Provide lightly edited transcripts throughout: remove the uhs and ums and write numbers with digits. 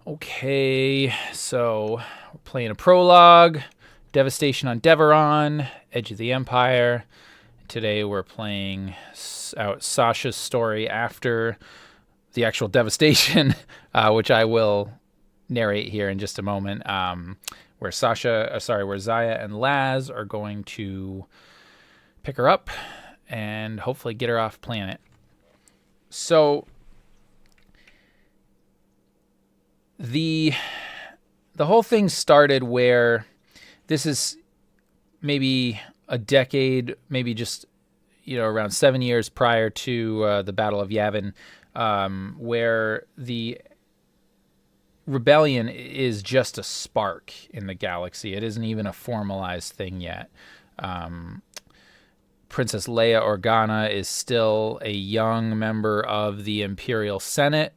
Okay, so we're playing a prologue, Devastation on Devaron, Edge of the Empire. Today we're playing out Sasha's story after the actual devastation, which I will narrate here in just a moment. Where Zaya and Laz are going to pick her up and hopefully get her off planet. So the whole thing started where this is maybe a decade, maybe just around 7 years prior to the Battle of Yavin, where the rebellion is just a spark in the galaxy. It isn't even a formalized thing yet. Princess Leia Organa is still a young member of the Imperial Senate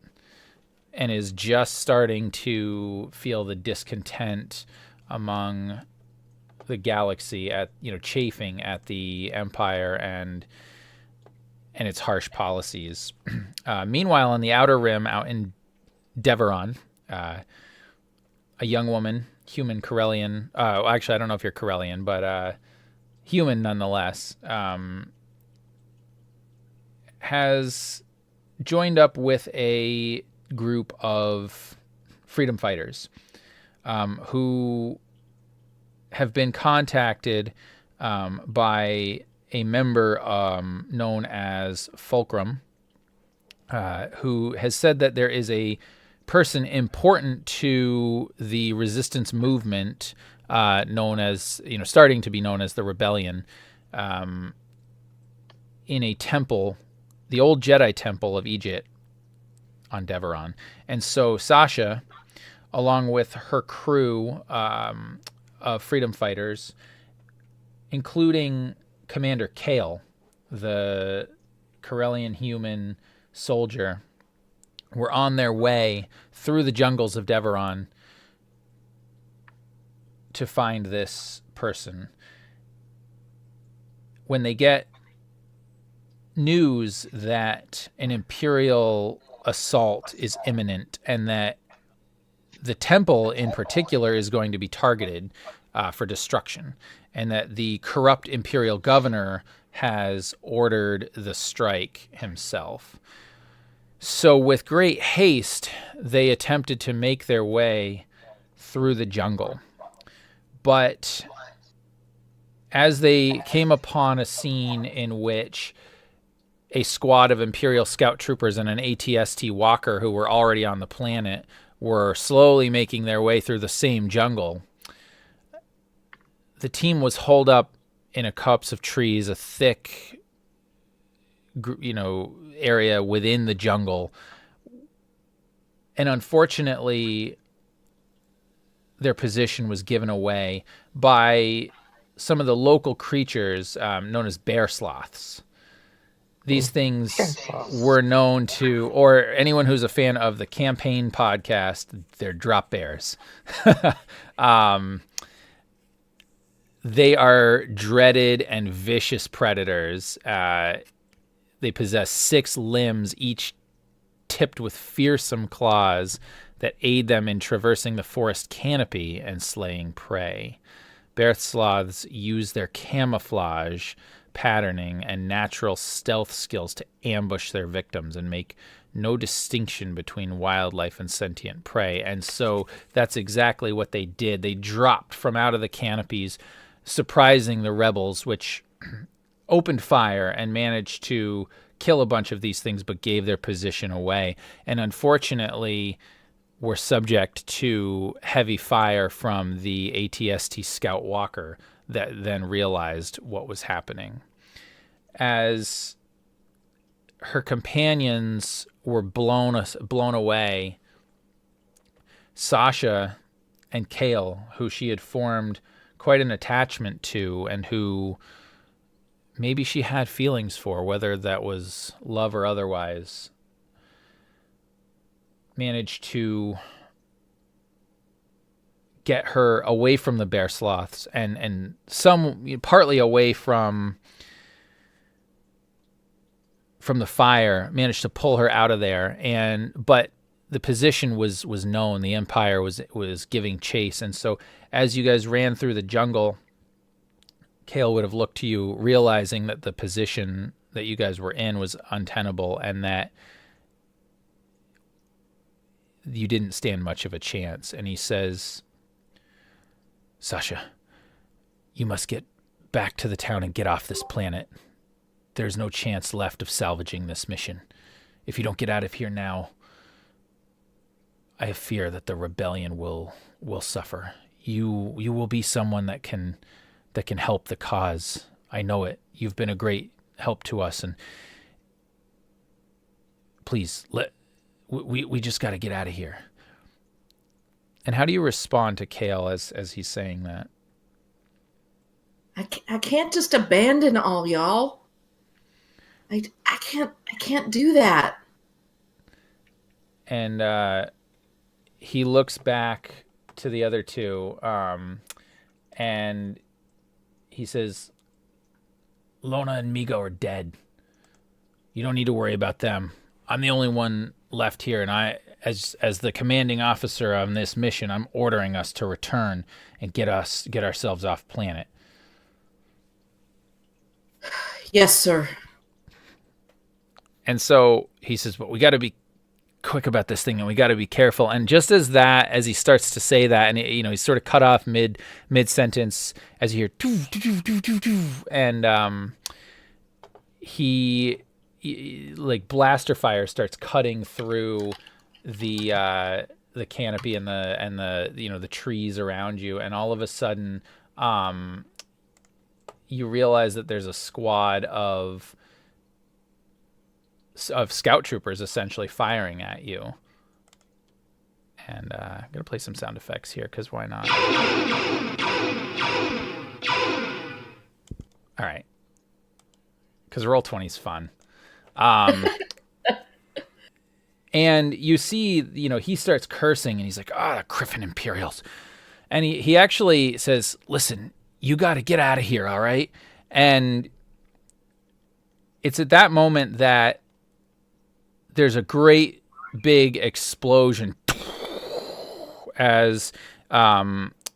and is just starting to feel the discontent among the galaxy at chafing at the Empire and its harsh policies. Meanwhile, on the Outer Rim, out in Devaron, a young woman, human Corellian. Actually, I don't know if you're Corellian, but human nonetheless, has joined up with a group of freedom fighters who have been contacted by a member known as Fulcrum, who has said that there is a person important to the resistance movement known as, starting to be known as the Rebellion, in a temple, the old Jedi temple of Egypt on Devaron. And so Sasha, along with her crew of freedom fighters, including Commander Kale, the Corellian human soldier, were on their way through the jungles of Devaron to find this person. When they get news that an Imperial assault is imminent and that the temple in particular is going to be targeted for destruction, and that the corrupt Imperial governor has ordered the strike himself. So with great haste, they attempted to make their way through the jungle. But as they came upon a scene in which a squad of Imperial scout troopers and an ATST walker who were already on the planet were slowly making their way through the same jungle, the team was holed up in a copse of trees, a thick, area within the jungle. And unfortunately, their position was given away by some of the local creatures known as bear sloths. These things were known to, or anyone who's a fan of the campaign podcast, they're drop bears. They are dreaded and vicious predators. They possess 6 limbs, each tipped with fearsome claws that aid them in traversing the forest canopy and slaying prey. Bear sloths use their camouflage, patterning, and natural stealth skills to ambush their victims and make no distinction between wildlife and sentient prey. And so that's exactly what they did. They dropped from out of the canopies, surprising the rebels, which opened fire and managed to kill a bunch of these things, but gave their position away. And unfortunately, were subject to heavy fire from the ATST Scout Walker that then realized what was happening. As her companions were blown away, Sasha and Kale, who she had formed quite an attachment to and who maybe she had feelings for, whether that was love or otherwise, managed to get her away from the bear sloths and some partly away from the fire, managed to pull her out of there. But the position was known. The Empire was giving chase, and so as you guys ran through the jungle, Kale would have looked to you, realizing that the position that you guys were in was untenable, and that you didn't stand much of a chance. And he says, "Sasha, you must get back to the town and get off this planet. There's no chance left of salvaging this mission. If you don't get out of here now, I fear that the rebellion will suffer. You will be someone that can help the cause. I know it. You've been a great help to us, and please we just got to get out of here." And how do you respond to Kale as he's saying that? I can't just abandon all y'all. I can't do that. And he looks back to the other two, and he says, "Lona and Migo are dead. You don't need to worry about them. I'm the only one left here, and I, as the commanding officer on this mission, I'm ordering us to return and get ourselves off planet." Yes, sir. And so he says, "But we got to be quick about this thing, and we got to be careful." And just as he starts to say that, and he's sort of cut off mid sentence, as you hear doo, doo, doo, doo, doo, doo, and he like blaster fire starts cutting through the canopy and the trees around you, and all of a sudden you realize that there's a squad of scout troopers essentially firing at you. And I'm going to play some sound effects here, because why not? All right. Because Roll20 is fun. And you see, he starts cursing, and he's like, "Ah, the Griffin Imperials." And he actually says, "Listen, you got to get out of here, all right?" And it's at that moment that there's a great big explosion as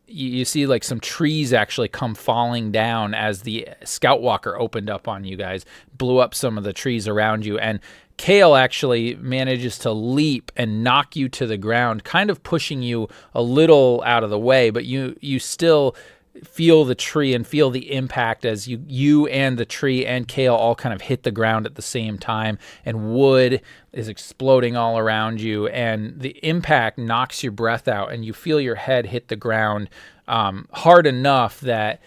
you see like some trees actually come falling down as the Scout Walker opened up on you guys, blew up some of the trees around you, and Kale actually manages to leap and knock you to the ground, kind of pushing you a little out of the way, but you still feel the tree and feel the impact as you and the tree and Kale all kind of hit the ground at the same time, and wood is exploding all around you, and the impact knocks your breath out, and you feel your head hit the ground hard enough that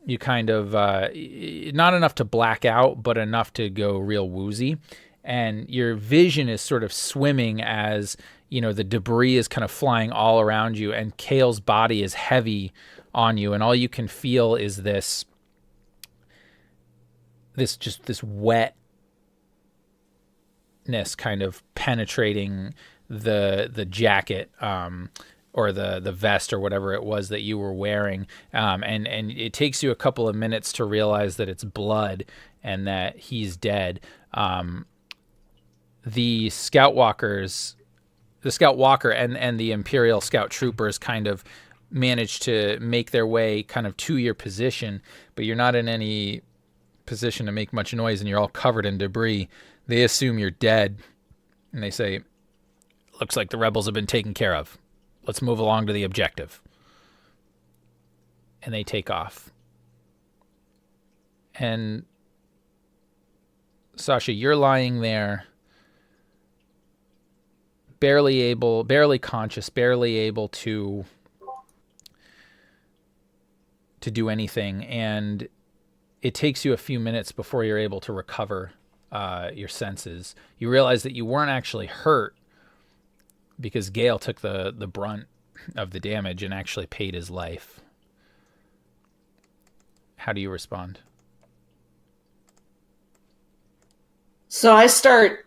you kind of not enough to black out, but enough to go real woozy, and your vision is sort of swimming as the debris is kind of flying all around you, and Kale's body is heavy on you, and all you can feel is this wetness kind of penetrating the jacket or the vest or whatever it was that you were wearing, and it takes you a couple of minutes to realize that it's blood and that he's dead. The Scout Walker and the Imperial Scout Troopers kind of manage to make their way kind of to your position, but you're not in any position to make much noise, and you're all covered in debris. They assume you're dead, and they say, "Looks like the rebels have been taken care of. Let's move along to the objective." And they take off. And Sasha, you're lying there, barely conscious, barely able to do anything, and it takes you a few minutes before you're able to recover your senses. You realize that you weren't actually hurt, because Gale took the brunt of the damage and actually paid his life. How do you respond? So I start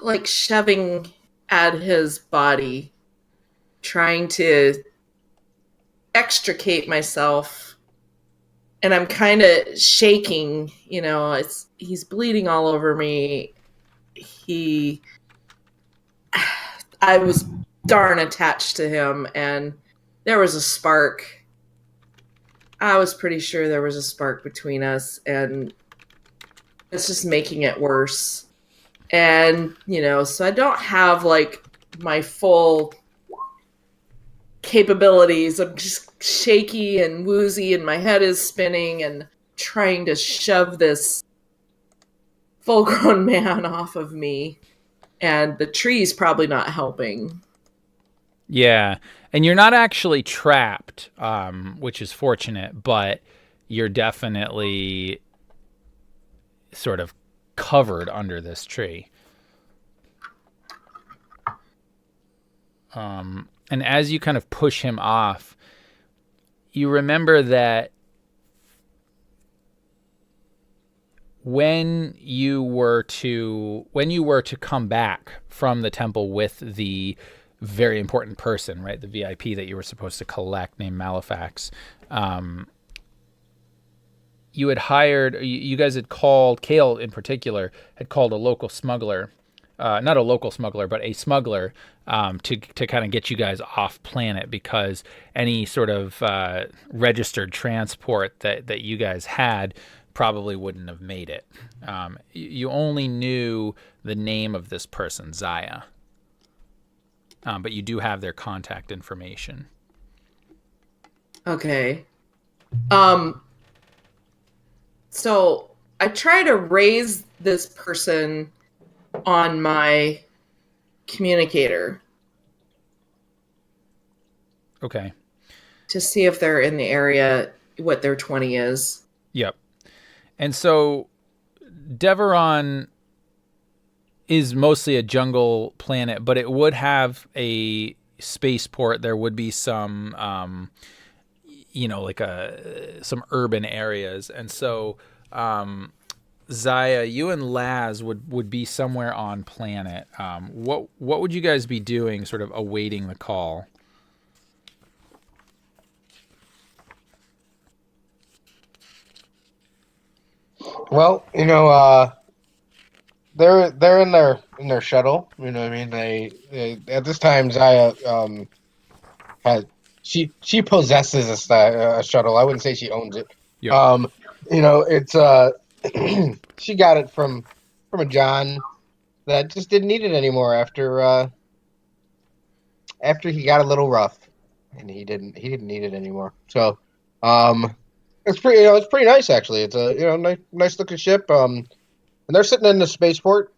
like shoving at his body, trying to extricate myself, and I'm kind of shaking. He's bleeding all over me. He I was darn attached to him, and there was a spark. I was pretty sure there was a spark between us, and it's just making it worse. And, so I don't have like my full capabilities. I'm just shaky and woozy, and my head is spinning, and trying to shove this full grown man off of me. And the tree's probably not helping. Yeah, and you're not actually trapped, which is fortunate, but you're definitely sort of covered under this tree. And as you kind of push him off, you remember that when you were to come back from the temple with the very important person, right, the VIP that you were supposed to collect, named Malefax, you guys had called, Kale in particular had called a local smuggler, not a local smuggler, but a smuggler, to kind of get you guys off planet, because any sort of registered transport that you guys had probably wouldn't have made it. You only knew the name of this person, Zaya, but you do have their contact information. Okay. So I try to raise this person on my communicator. Okay. To see if they're in the area, what their 20 is. Yep. And so Devaron is mostly a jungle planet, but it would have a spaceport. There would be some, some urban areas. And so Zaya, you and Laz would be somewhere on planet. What would you guys be doing, sort of awaiting the call? Well, they're in their shuttle. You know what I mean? They at this time Zaya has she possesses a shuttle. I wouldn't say she owns it. Yep. It's she got it from a John that just didn't need it anymore after he got a little rough, and he didn't need it anymore. So it's pretty nice actually. It's a nice looking ship. And they're sitting in the spaceport,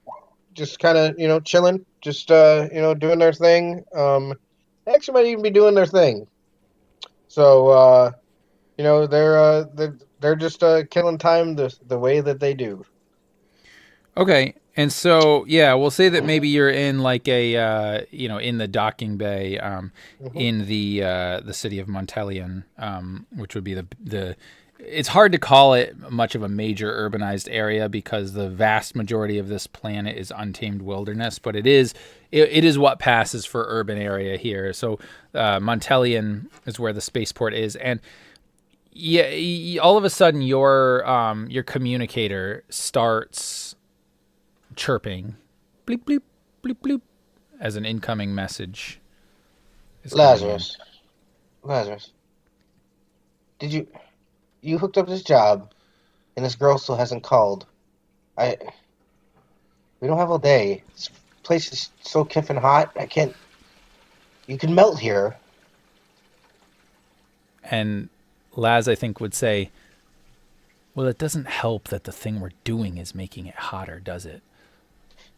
just kind of chilling, just doing their thing. They actually might even be doing their thing. So they're just killing time the way that they do. Okay. And so, yeah, we'll say that maybe you're in like a, in the docking bay, in the city of Montelion, which would be the. It's hard to call it much of a major urbanized area because the vast majority of this planet is untamed wilderness, but it is what passes for urban area here. So Montelion is where the spaceport is, and yeah, all of a sudden your communicator starts chirping, bleep bleep bleep bleep, as an incoming message. Lazarus, did you hooked up this job, and this girl still hasn't called? We don't have all day. This place is so kiffin' hot. I can't. You can melt here. And Laz, I think, would say, well, it doesn't help that the thing we're doing is making it hotter, does it?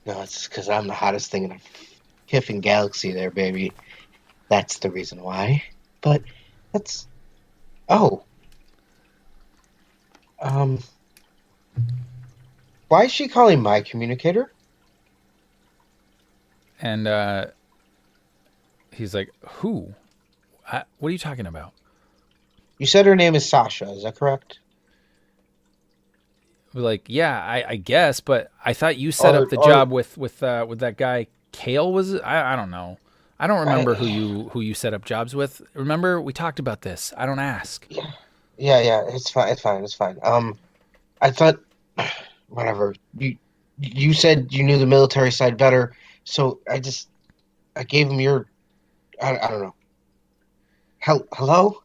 No, it's because I'm the hottest thing in the kiffin' galaxy there, baby. That's the reason why. But that's... Oh. Why is she calling my communicator? And he's like, who? What are you talking about? You said her name is Sasha, is that correct? We're like, yeah, I guess, but I thought you set up the job with that guy Kale. Was it? I don't know. I don't remember who you set up jobs with. Remember, we talked about this. I don't ask. Yeah, it's fine. I thought, whatever. You said you knew the military side better, so I gave him your. I don't know. Hello?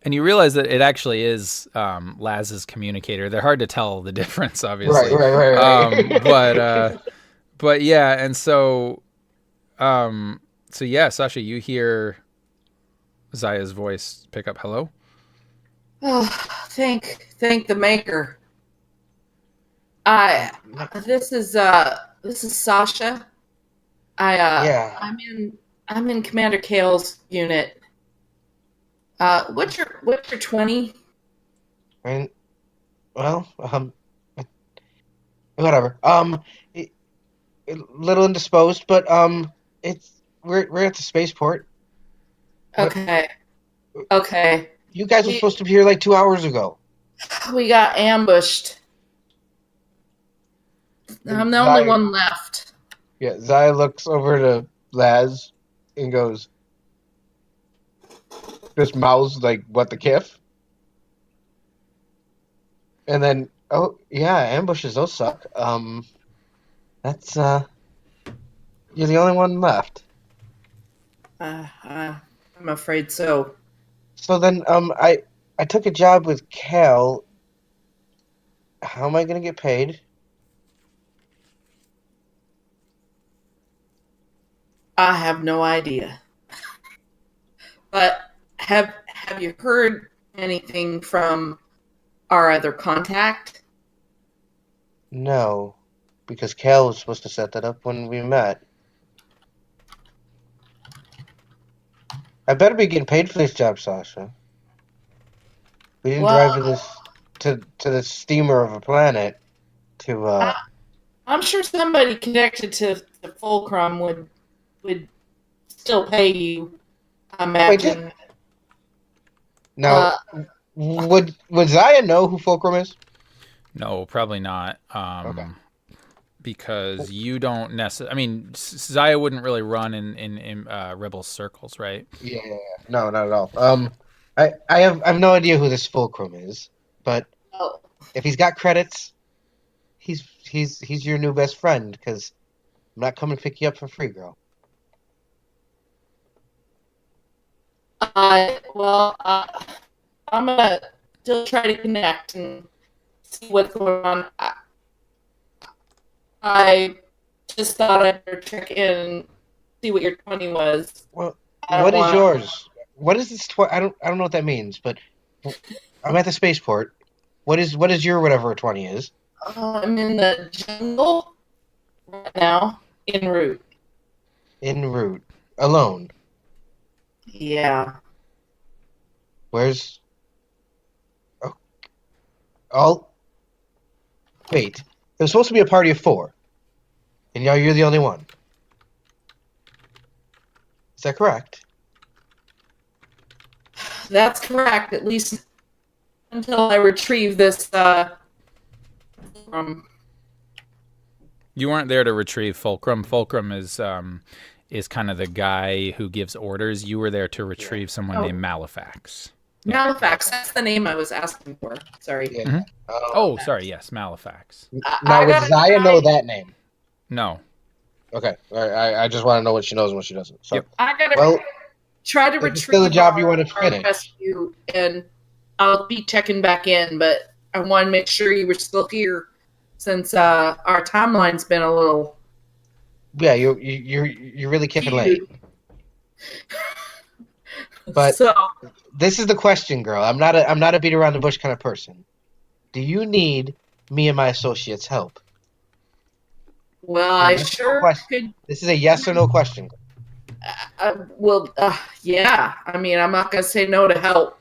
And you realize that it actually is Laz's communicator. They're hard to tell the difference, obviously. Right. But yeah, and so yeah, Sasha, you hear Zaya's voice pick up. Hello. Oh, thank the maker. This is Sasha. Yeah. I'm in Commander Kale's unit. What's your 20? And well, whatever. A little indisposed, but we're at the spaceport. Okay. Okay. You guys were supposed to be here like 2 hours ago. We got ambushed. I'm the only one left. Yeah, Zaya looks over to Laz and goes, just mouths like, what the kiff? And then, oh, yeah, ambushes, those suck. That's, you're the only one left. I'm afraid so. So then, I took a job with Cal. How am I going to get paid? I have no idea. But have you heard anything from our other contact? No, because Cal was supposed to set that up when we met. I better be getting paid for this job, Sasha. We didn't drive to the steamer of a planet to. I'm sure somebody connected to Fulcrum would still pay you. I imagine. Now, would Zaya know who Fulcrum is? No, probably not. Okay. Because you don't necessarily. I mean, Zaya wouldn't really run in rebel circles, right? Yeah. No, not at all. I have no idea who this Fulcrum is, but if he's got credits, he's your new best friend. Because I'm not coming to pick you up for free, girl. I'm gonna still try to connect and see what's going on. I just thought I'd better check in and see what your 20 was. Well, what is yours? What is this? I don't know what that means, but I'm at the spaceport. What is your whatever a 20 is? I'm in the jungle right now, en route. En route, alone. Yeah. Where's? Oh, wait. There was supposed to be a party of 4, and now you're the only one. Is that correct? That's correct, at least until I retrieve this from. You weren't there to retrieve Fulcrum. Fulcrum is kind of the guy who gives orders. You were there to retrieve someone named Malefax. Malefax, that's the name I was asking for. Sorry. Yeah. Mm-hmm. Sorry, yes, Malefax. Now, would Zaya know that name? No. Okay. All right. I just want to know what she knows and what she doesn't. So, Yep. I gotta try to retrieve still a job you want to finish. rescue, and I'll be checking back in, but I want to make sure you were still here since our timeline's been a little. Yeah, you're really kicking late. But this is the question, girl. I'm not a beat around the bush kind of person. Do you need me and my associates' help? Well, I sure could. This is a yes or no question. Yeah. I mean, I'm not gonna say no to help.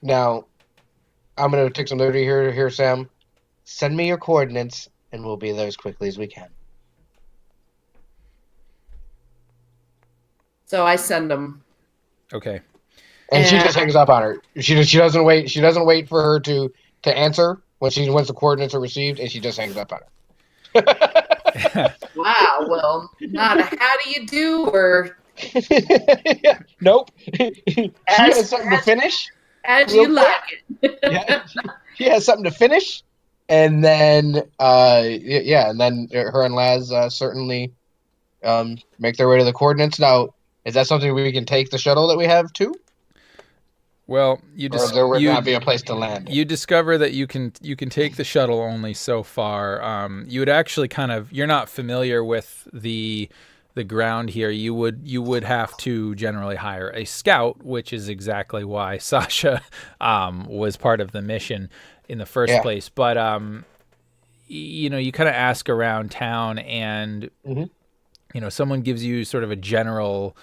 Now, I'm gonna take some liberty here, Sam. Send me your coordinates, and we'll be there as quickly as we can. So I send them. Okay. And she just hangs up on her. She doesn't wait. She doesn't wait for her to answer once the coordinates are received, and she just hangs up on her. Wow. Well, not a how do you do or. Nope. She has something to finish. As you like it. Yeah. She has something to finish, And then, yeah, and then her and Laz certainly make their way to the coordinates. Now, is that something we can take the shuttle that we have too, Well, or there would not be a place to land? you discover that you can take the shuttle only so far. You would actually you're not familiar with the ground here. You would have to generally hire a scout, which is exactly why Sasha was part of the mission in the first Yeah. place. But you kind of ask around town, and someone gives you sort of a general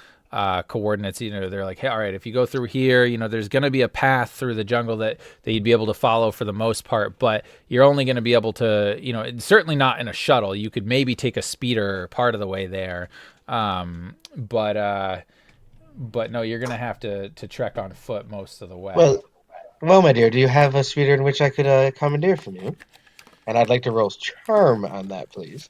coordinates. They're like, hey, all right, if you go through here, there's going to be a path through the jungle that you'd be able to follow for the most part, but you're only going to be able to, certainly not in a shuttle. You could maybe take a speeder part of the way there. But no, you're going to have to trek on foot most of the way. Well, my dear, do you have a speeder in which I could commandeer from you? And I'd like to roll charm on that, please.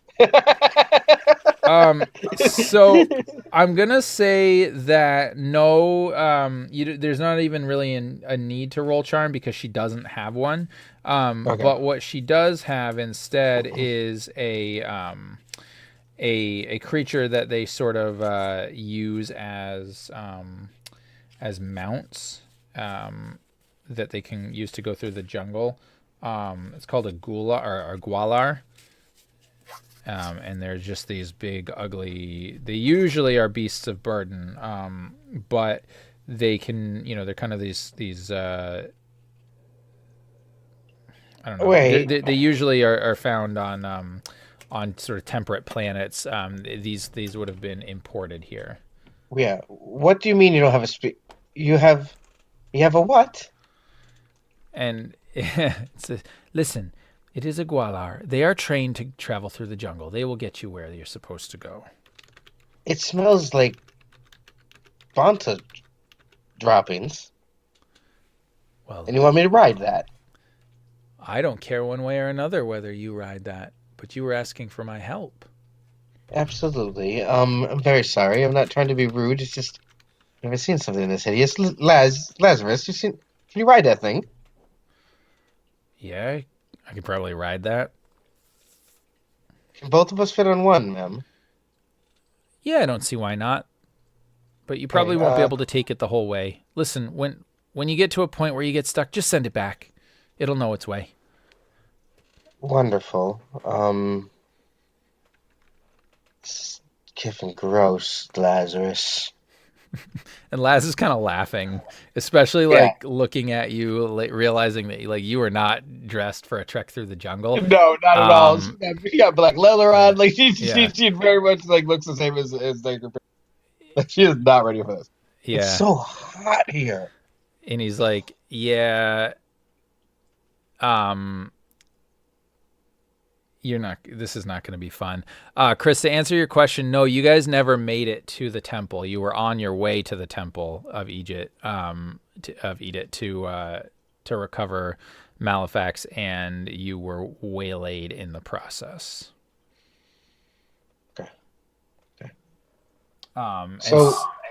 So I'm gonna say that no, there's not even really a need to roll charm because she doesn't have one. Okay. But what she does have instead is a creature that they sort of use as mounts that they can use to go through the jungle. It's called a gula or a gualar. And they're just these big, ugly. They usually are beasts of burden, but they can, they're kind of these. I don't know. Wait. They usually are found on sort of temperate planets. These would have been imported here. Yeah. What do you mean you don't have a You have a what? And listen. It is a Gualar. They are trained to travel through the jungle. They will get you where you're supposed to go. It smells like Fanta droppings. Well, And you want me to ride that? I don't care one way or another whether you ride that, but you were asking for my help. Absolutely. I'm very sorry. I'm not trying to be rude. It's just I've never seen something this hideous. Lazarus, can you ride that thing? Yeah, I could probably ride that. Can both of us fit on one, ma'am? Yeah, I don't see why not. But you probably won't be able to take it the whole way. Listen, when you get to a point where you get stuck, just send it back. It'll know its way. Wonderful. It's kiffin' gross, Lazarus. And Laz is kind of laughing, especially looking at you, realizing that you were not dressed for a trek through the jungle. No, not at all. She got black leather on. She very much looks the same as they. She is not ready for this. Yeah, it's so hot here. And he's like, yeah, this is not going to be fun. Chris, to answer your question, no, you guys never made it to the temple. You were on your way to the temple of Egypt, to recover Malefax, and you were waylaid in the process. Okay.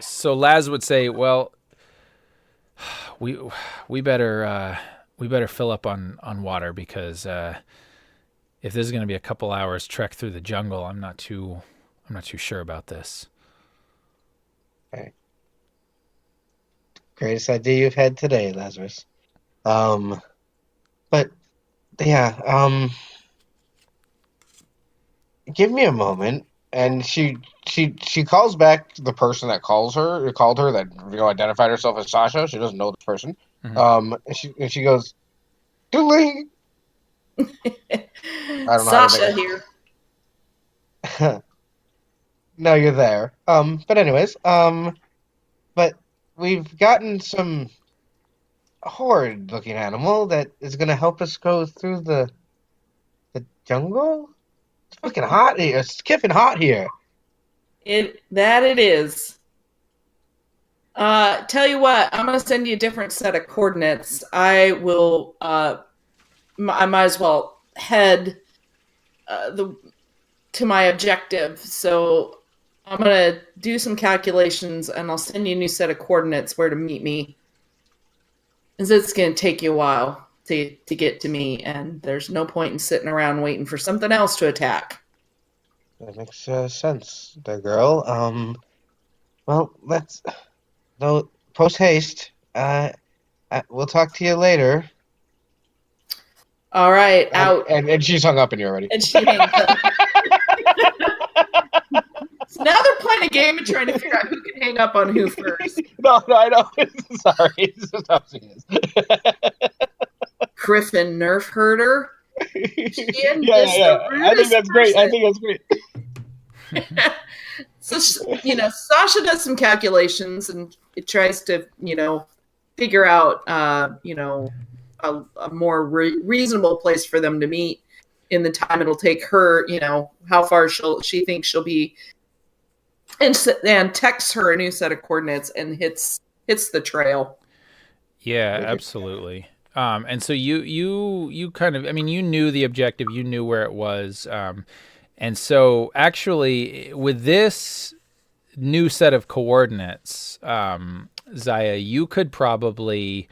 So Laz would say, well, we better fill up on water because if this is going to be a couple hours trek through the jungle, I'm not too sure about this. Okay. Greatest idea you've had today, Lazarus. But yeah, give me a moment. And she calls back the person that called her that identified herself as Sasha. She doesn't know the person. And she goes, "Dooley." I don't know Sasha here. No, you're there. But anyways, but we've gotten some horrid-looking animal that is going to help us go through the jungle. It's fucking hot here. It's kiffing hot here. It is. Tell you what, I'm going to send you a different set of coordinates. I will. I might as well head to my objective. So I'm going to do some calculations, and I'll send you a new set of coordinates where to meet me. Because it's going to take you a while. to get to me, and there's no point in sitting around waiting for something else to attack. That makes sense, there, girl. Well, let's no post haste. We'll talk to you later. All right, out. And she's hung up on you already. And she hangs up. So now they're playing a game and trying to figure out who can hang up on who first. No, I know. Sorry, this is how she is. Griffin Nerf herder. Yeah. I think that's great. So, Sasha does some calculations and it tries to, figure out, a more reasonable place for them to meet in the time it'll take her, how far she thinks she'll be, and texts her a new set of coordinates and hits the trail. Yeah, absolutely. And so you kind of, you knew the objective, you knew where it was. And so actually with this new set of coordinates, Zaya, you could probably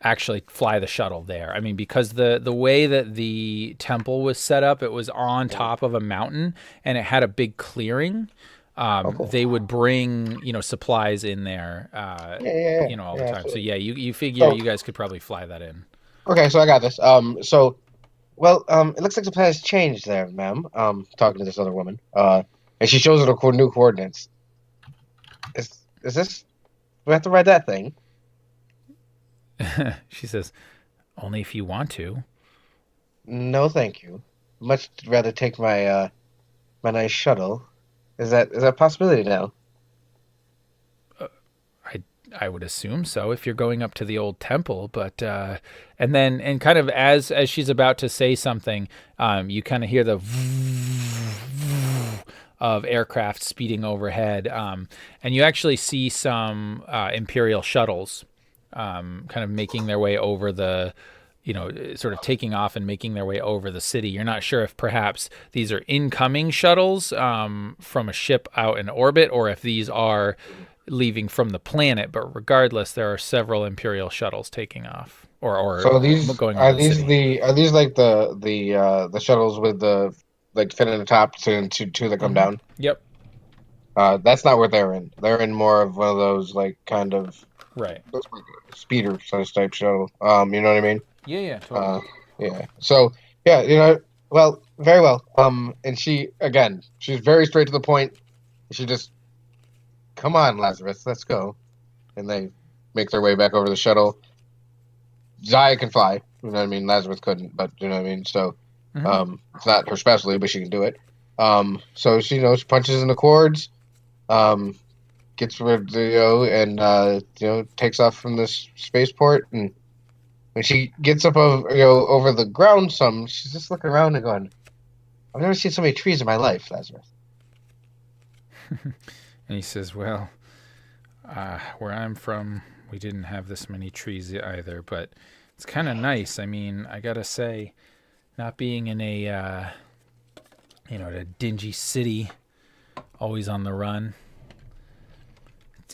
actually fly the shuttle there. Because the way that the temple was set up, it was on top of a mountain and it had a big clearing. Cool. They would bring, supplies in there, all the time. Absolutely. So yeah, you figure you guys could probably fly that in. Okay, so I got this. It looks like the plan has changed there, ma'am. Talking to this other woman. And she shows her the new coordinates. Is this? Do we have to ride that thing? She says, "Only if you want to." No, thank you. Much rather take my my nice shuttle. Is that a possibility now? I would assume so if you're going up to the old temple, but and kind of as she's about to say something, you kind of hear the of aircraft speeding overhead, and you actually see some Imperial shuttles kind of making their way over the, sort of taking off and making their way over the city. You're not sure if perhaps these are incoming shuttles from a ship out in orbit, or if these are leaving from the planet. But regardless, there are several Imperial shuttles taking off, or so these going are over the these city. are these like the shuttles with the fin in the top to two that come down? Yep. That's not what they're in. They're in more of one of those like kind of right speeder size type shuttle. You know what I mean? Yeah, totally. Yeah. So yeah, well, very well. And she's very straight to the point. She just, come on, Lazarus, let's go. And they make their way back over the shuttle. Zaya can fly, you know what I mean? Lazarus couldn't, but you know what I mean? So, it's not her specialty, but she can do it. So she punches in the cords, gets rid and takes off from this spaceport. And when she gets up over the ground she's just looking around and going, I've never seen so many trees in my life, Lazarus. And he says, well, where I'm from, we didn't have this many trees either, but it's kind of nice. I gotta say, not being in a dingy city, always on the run,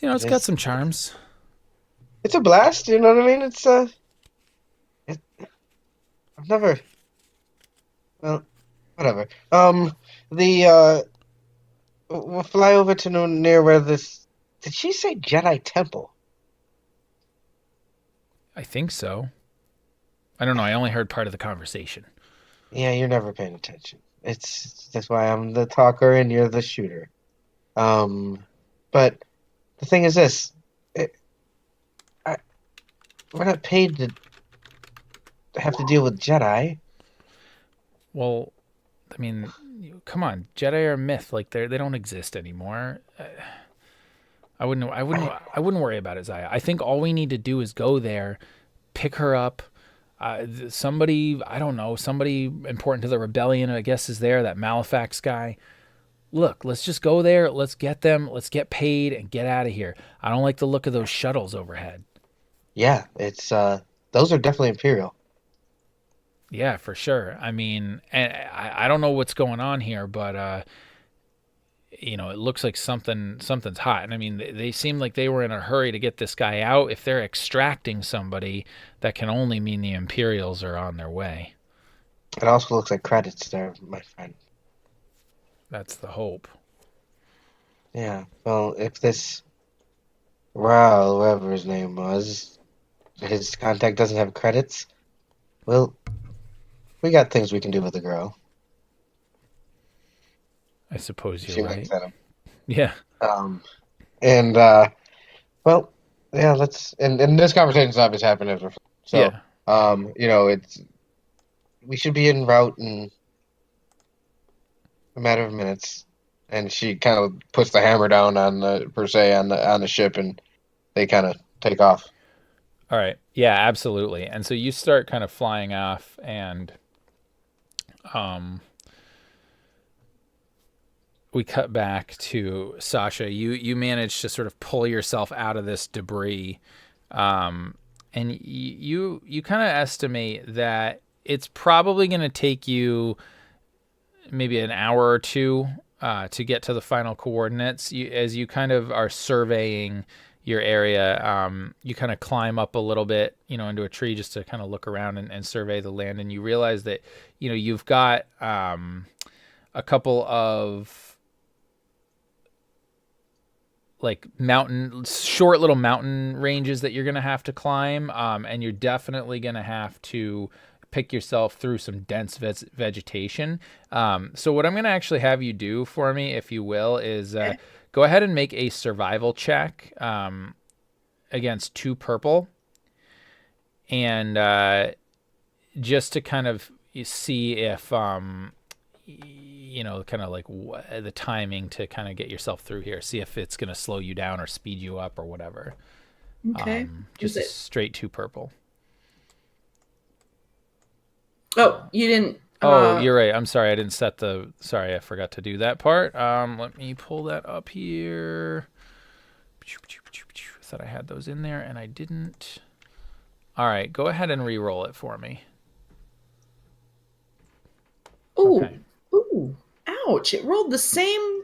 it's got some charms. It's a blast, you know what I mean? It's I've never, well, whatever. We'll fly over to near where this. Did she say Jedi Temple? I think so. I don't know. I only heard part of the conversation. Yeah, you're never paying attention. That's why I'm the talker and you're the shooter. But the thing is this: we're not paid to have to deal with Jedi. Well, come on, Jedi are a myth. Like they don't exist anymore. I wouldn't worry about it, Zaya. I think all we need to do is go there, pick her up. Somebody, I don't know, somebody important to the rebellion, I guess, is there. That Malefax guy. Look, let's just go there. Let's get them. Let's get paid and get out of here. I don't like the look of those shuttles overhead. Yeah, it's those are definitely Imperial. Yeah, for sure. And I don't know what's going on here, but it looks like something's hot. And I mean, they seem like they were in a hurry to get this guy out. If they're extracting somebody, that can only mean the Imperials are on their way. It also looks like credits there, my friend. That's the hope. Yeah. Well, if this Raul, whoever his name was, his contact doesn't have credits, well, we got things we can do with the girl. I suppose She you're right. winks at him. Yeah. And well, yeah. Let's. And this conversation's obviously happened as well. So, Yeah. we should be en route in a matter of minutes. And she kind of puts the hammer down on the ship, and they kind of take off. All right. Yeah, absolutely. And so you start kind of flying off, and we cut back to Sasha. You manage to sort of pull yourself out of this debris, and you kind of estimate that it's probably going to take you maybe an hour or two to get to the final coordinates. As you kind of are surveying your area, you kind of climb up a little bit, into a tree just to kind of look around and survey the land, and you realize that you've got a couple of like short little mountain ranges that you're going to have to climb. And you're definitely going to have to pick yourself through some dense vegetation. So what I'm going to actually have you do for me, if you will, is go ahead and make a survival check against 2 purple. And just to kind of see if kind of like the timing to kind of get yourself through here. See if it's going to slow you down or speed you up or whatever. Okay. Just a straight 2 purple. Oh, you didn't. Oh, you're right. I'm sorry. I didn't set sorry, I forgot to do that part. Let me pull that up here. Thought I had those in there and I didn't. All right. Go ahead and re-roll it for me. Ooh. Okay. Ooh. Ouch. It rolled the same.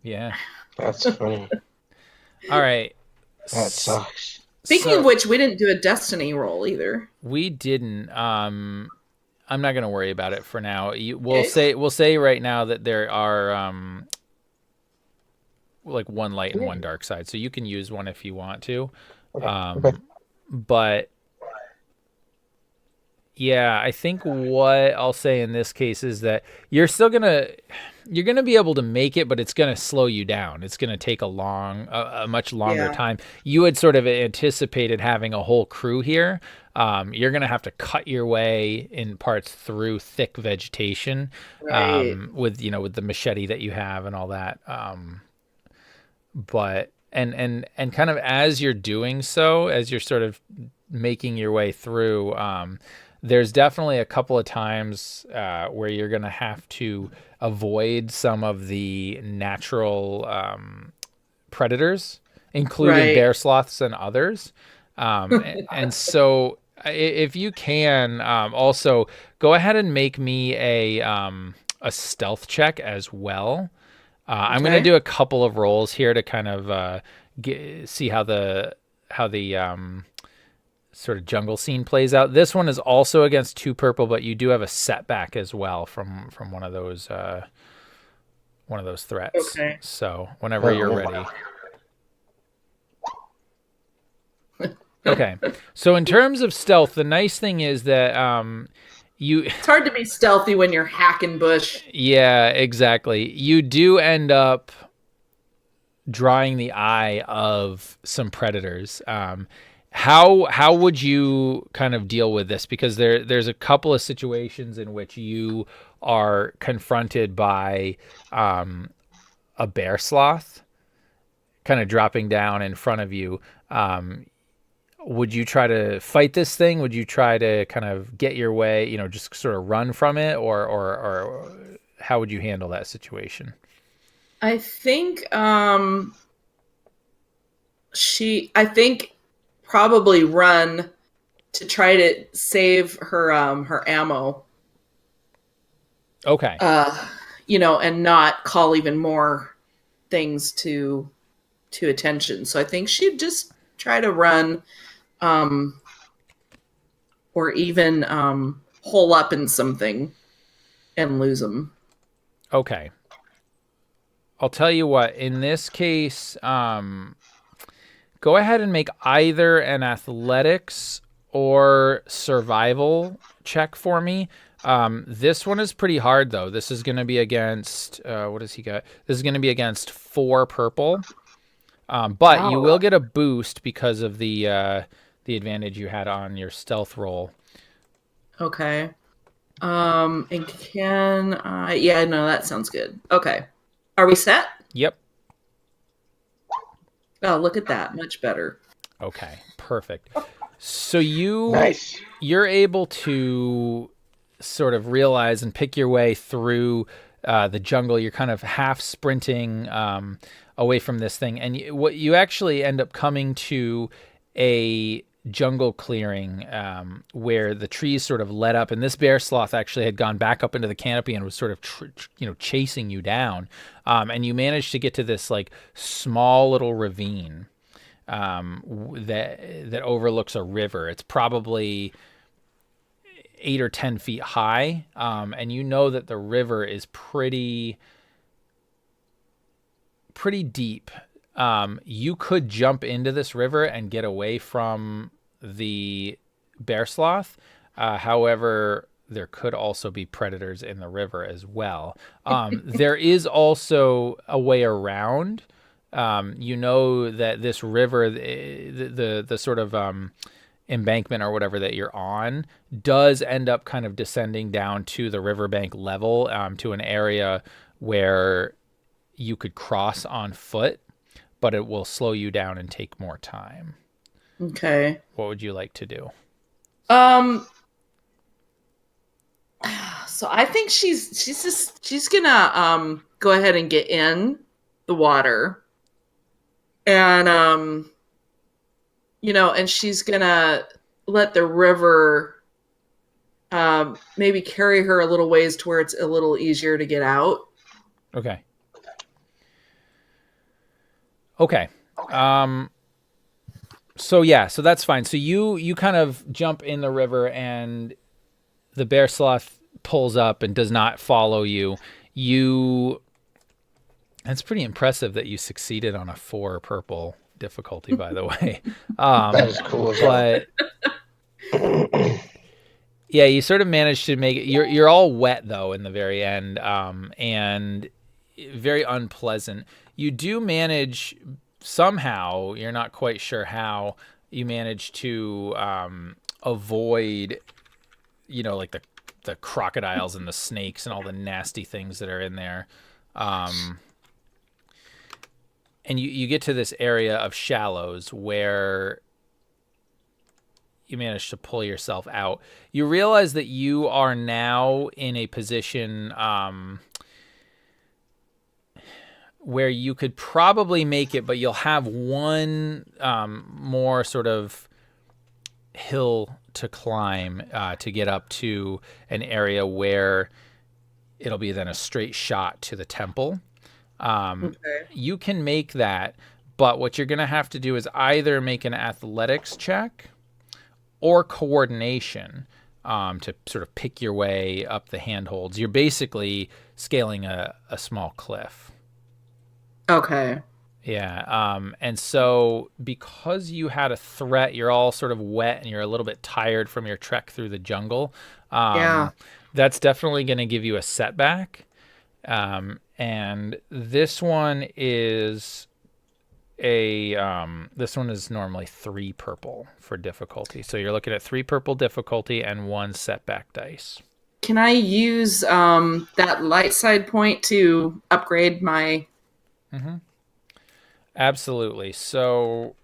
Yeah. That's funny. All right. That sucks. Speaking of which, we didn't do a destiny roll either. We didn't. I'm not going to worry about it for now. We'll say right now that there are like 1 light and 1 dark side, so you can use one if you want to. Okay. But yeah, I think what I'll say in this case is that you're gonna be able to make it, but it's gonna slow you down. It's gonna take a much longer time. You had sort of anticipated having a whole crew here. You're gonna have to cut your way in parts through thick vegetation, right. With the machete that you have and all that. But and kind of as you're doing so, as you're sort of making your way through, there's definitely a couple of times where you're going to have to avoid some of the natural predators, including bear sloths and others. And so if you can, also go ahead and make me a stealth check as well. I'm going to do a couple of rolls here to kind of see how the sort of jungle scene plays out. This one is also against 2 purple, but you do have a setback as well from one of those threats. Okay. So whenever you're ready. Okay. So in terms of stealth, the nice thing is that it's hard to be stealthy when you're hacking bush. Yeah, exactly. You do end up drawing the eye of some predators. How would you kind of deal with this? Because there's a couple of situations in which you are confronted by a bear sloth kind of dropping down in front of you. Would you try to fight this thing? Would you try to kind of get your way, just sort of run from it, or how would you handle that situation? I think probably run to try to save her ammo. Okay. And not call even more things to attention. So I think she'd just try to run, or even hole up in something and lose them. Okay. I'll tell you what, in this case, go ahead and make either an athletics or survival check for me. This one is pretty hard, though. This is going to be against, what does he got? This is going to be against 4 purple. But you will get a boost because of the advantage you had on your stealth roll. Okay. And can I... Yeah, no, that sounds good. Okay. Are we set? Yep. Oh, look at that. Much better. Okay, perfect. So Nice. you're able to sort of realize and pick your way through the jungle. You're kind of half sprinting away from this thing, and what you actually end up coming to a jungle clearing where the trees sort of let up, and this bear sloth actually had gone back up into the canopy and was sort of chasing you down, and you managed to get to this like small little ravine that overlooks a river. It's probably 8 or 10 feet high, and you know that the river is pretty deep. You could jump into this river and get away from the bear sloth. However, there could also be predators in the river as well. There is also a way around. You know that this river, the sort of embankment or whatever that you're on, does end up kind of descending down to the riverbank level, to an area where you could cross on foot, but it will slow you down and take more time. Okay. What would you like to do? So I think she's gonna go ahead and get in the water, and and she's gonna let the river maybe carry her a little ways to where it's a little easier to get out. Okay. So that's fine. So you kind of jump in the river, and the bear sloth pulls up and does not follow you. It's pretty impressive that you succeeded on a 4 purple difficulty, by the way. That is cool as well. But yeah, you sort of managed to make it. You're all wet though in the very end, and very unpleasant. You do manage somehow, you're not quite sure how, you manage to avoid, like the crocodiles and the snakes and all the nasty things that are in there. And you get to this area of shallows where you manage to pull yourself out. You realize that you are now in a position where you could probably make it, but you'll have one more sort of hill to climb to get up to an area where it'll be then a straight shot to the temple. Okay. You can make that, but what you're going to have to do is either make an athletics check or coordination to sort of pick your way up the handholds. You're basically scaling a small cliff. Okay. Yeah. And so because you had a threat, you're all sort of wet and you're a little bit tired from your trek through the jungle. That's definitely going to give you a setback. And this one is normally 3 purple for difficulty. So you're looking at 3 purple difficulty and 1 setback dice. Can I use that light side point to upgrade my... Mm-hmm. Absolutely. So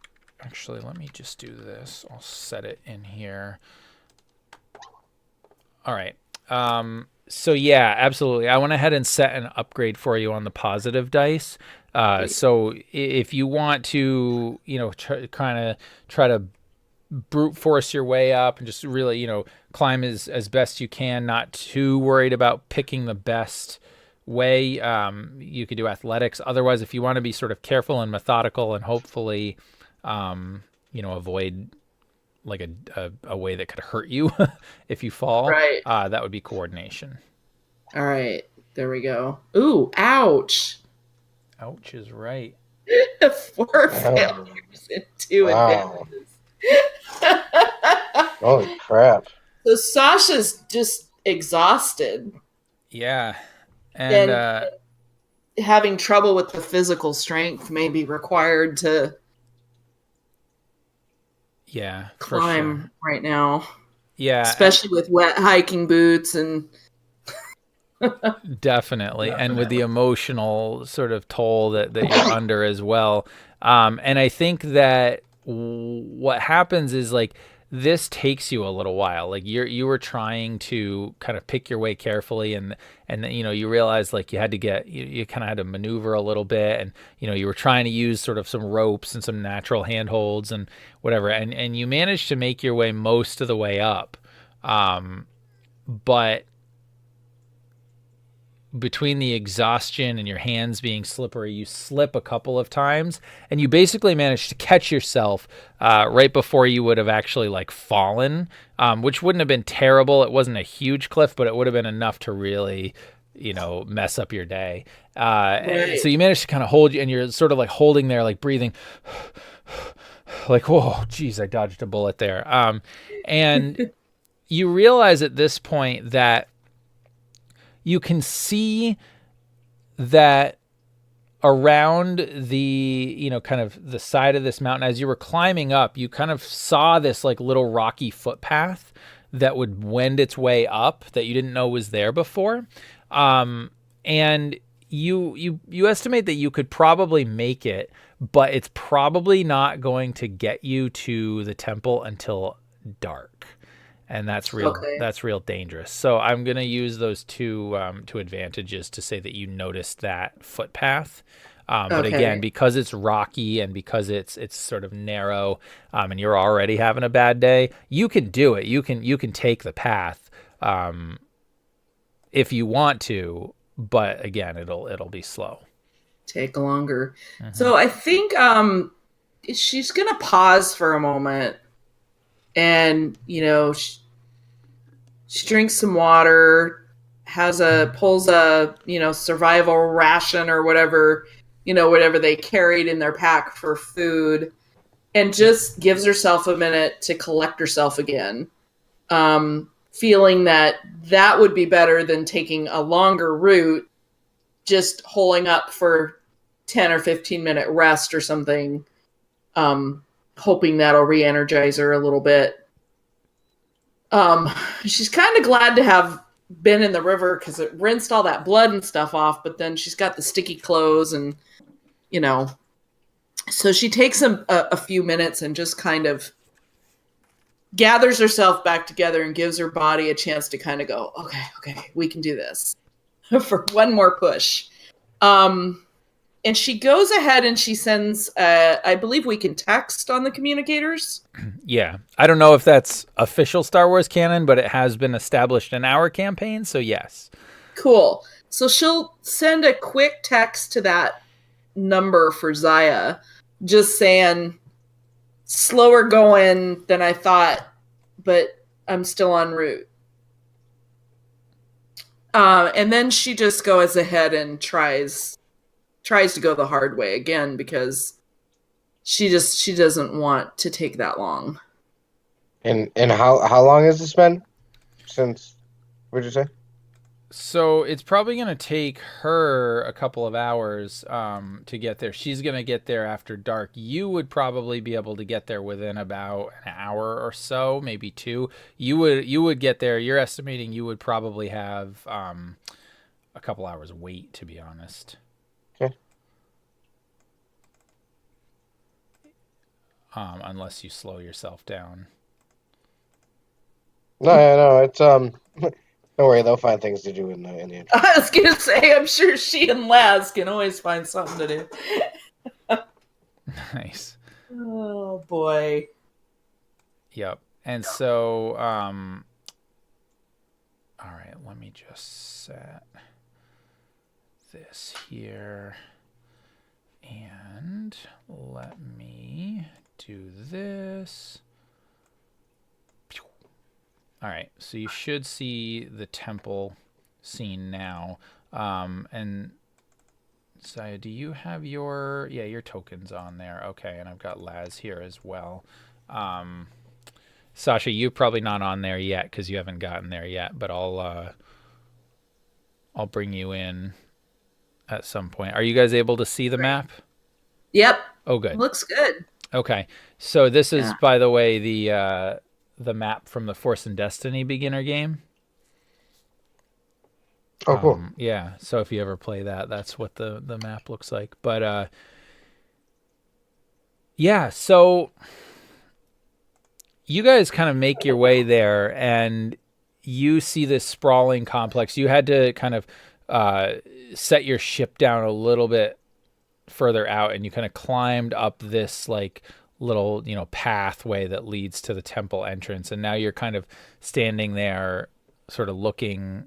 actually, let me just do this. I'll set it in here. All right. So yeah, absolutely. I went ahead and set an upgrade for you on the positive dice. So if you want to, try to brute force your way up and just really, climb as best you can, not too worried about picking the best way, you could do athletics. Otherwise, if you want to be sort of careful and methodical and hopefully, avoid like a way that could hurt you if you fall, Right. that would be coordination. All right. There we go. Ooh, ouch. Ouch is right. 4 failures and 2 Wow. advantages. Holy crap. So Sasha's just exhausted Yeah. And and having trouble with the physical strength may be required to climb right now. Yeah. Especially with wet hiking boots and Definitely. And with the emotional sort of toll that you're under as well. And I think that what happens is like this takes you a little while. Like you were trying to kind of pick your way carefully, and then, you realize like you kind of had to maneuver a little bit, and you were trying to use sort of some ropes and some natural handholds and whatever, and you managed to make your way most of the way up. But between the exhaustion and your hands being slippery, you slip a couple of times, and you basically manage to catch yourself right before you would have actually like fallen, which wouldn't have been terrible. It wasn't a huge cliff, but it would have been enough to really, mess up your day. Right. So you managed to kind of hold you, and you're sort of like holding there, like breathing, like, whoa, geez, I dodged a bullet there. And you realize at this point that you can see that around the, kind of the side of this mountain, as you were climbing up, you kind of saw this like little rocky footpath that would wend its way up that you didn't know was there before. And you estimate that you could probably make it, but it's probably not going to get you to the temple until dark. And that's real dangerous. So I'm going to use those two advantages to say that you noticed that footpath. But again, because it's rocky and because it's sort of narrow, and you're already having a bad day, you can do it. You can take the path if you want to, but again, it'll be slow. Take longer. Mm-hmm. So I think she's going to pause for a moment. And, she drinks some water, pulls a, survival ration or whatever, whatever they carried in their pack for food, and just gives herself a minute to collect herself again. Feeling that would be better than taking a longer route, just holing up for 10 or 15 minute rest or something. Hoping that'll re-energize her a little bit. She's kind of glad to have been in the river because it rinsed all that blood and stuff off, but then she's got the sticky clothes and, so she takes a few minutes and just kind of gathers herself back together and gives her body a chance to kind of go, okay, we can do this for one more push. And she goes ahead and she sends, I believe we can text on the communicators. Yeah. I don't know if that's official Star Wars canon, but it has been established in our campaign, so yes. Cool. So she'll send a quick text to that number for Zaya, just saying, slower going than I thought, but I'm still en route. And then she just goes ahead and tries to go the hard way again because she doesn't want to take that long. And how long has this been since? What'd you say? So it's probably going to take her a couple of hours to get there. She's going to get there after dark. You would probably be able to get there within about an hour or so, maybe 2. You would get there. You're estimating you would probably have a couple hours wait, to be honest. Okay. Unless you slow yourself down. No, it's don't worry, they'll find things to do in the intro. I was gonna say, I'm sure she and Laz can always find something to do. Nice. Oh boy. Yep. And so, all right, let me just set. this here. And let me do this. All right, so you should see the temple scene now. And Saya, do you have your tokens on there? Okay, and I've got Laz here as well. Sasha, you're probably not on there yet because you haven't gotten there yet, but I'll bring you in at some point. Are you guys able to see the map? Yep. Oh, good. Looks good. Okay, so this is, by the way, the map from the Force and Destiny beginner game. Oh, cool. Yeah, so if you ever play that, that's what the map looks like. But yeah, so you guys kind of make your way there, and you see this sprawling complex. You had to kind of set your ship down a little bit further out, and you kind of climbed up this like little pathway that leads to the temple entrance, and now you're kind of standing there sort of looking.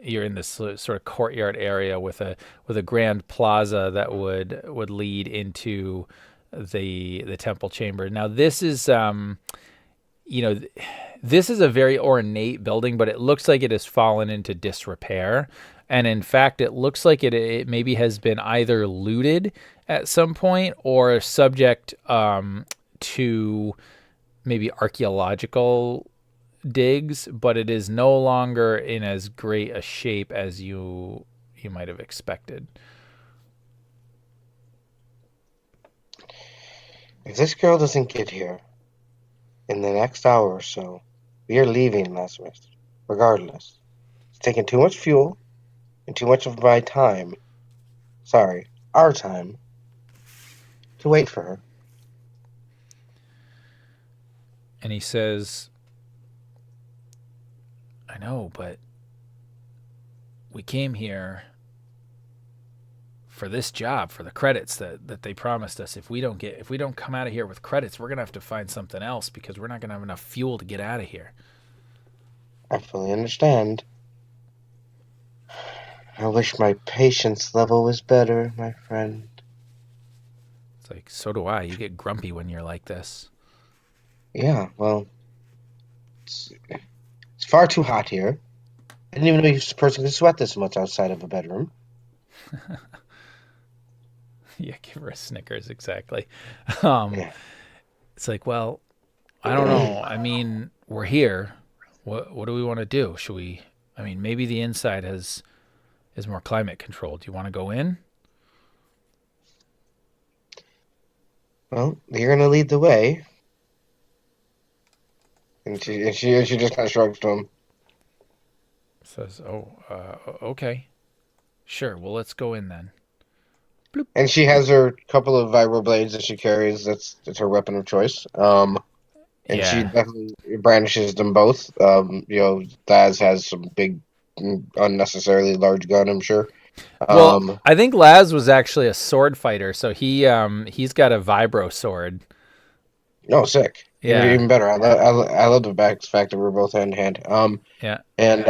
You're in this sort of courtyard area with a grand plaza that would lead into the temple chamber. Now this is this is a very ornate building, but it looks like it has fallen into disrepair. And in fact, it looks like it maybe has been either looted at some point or subject to maybe archaeological digs, but it is no longer in as great a shape as you might have expected. If this girl doesn't get here in the next hour or so, we are leaving Lazarus. Regardless, it's taking too much fuel and too much of my time. Sorry, our time to wait for her. And he says, I know, but we came here for this job, for the credits that they promised us. If we don't come out of here with credits, we're gonna have to find something else because we're not gonna have enough fuel to get out of here. I fully understand. I wish my patience level was better, my friend. It's like, so do I. You get grumpy when you're like this. Yeah, well, it's far too hot here. I didn't even know a person could sweat this much outside of a bedroom. Yeah, give her a Snickers, exactly. Yeah. It's like, well, I don't know. I mean, we're here. What do we want to do? Should we? I mean, maybe the inside is more climate controlled. Do you want to go in? Well, you're gonna lead the way. And she just kind of shrugs to him. Says, okay. Sure, well, let's go in then. Bloop. And she has her couple of vibroblades that she carries. That's her weapon of choice. And she definitely brandishes them both. Laz has some big, unnecessarily large gun, I'm sure. Well, I think Laz was actually a sword fighter, so he's got a vibro sword. Oh, sick! Yeah, even better. I love the fact that we're both hand in hand. Yeah, and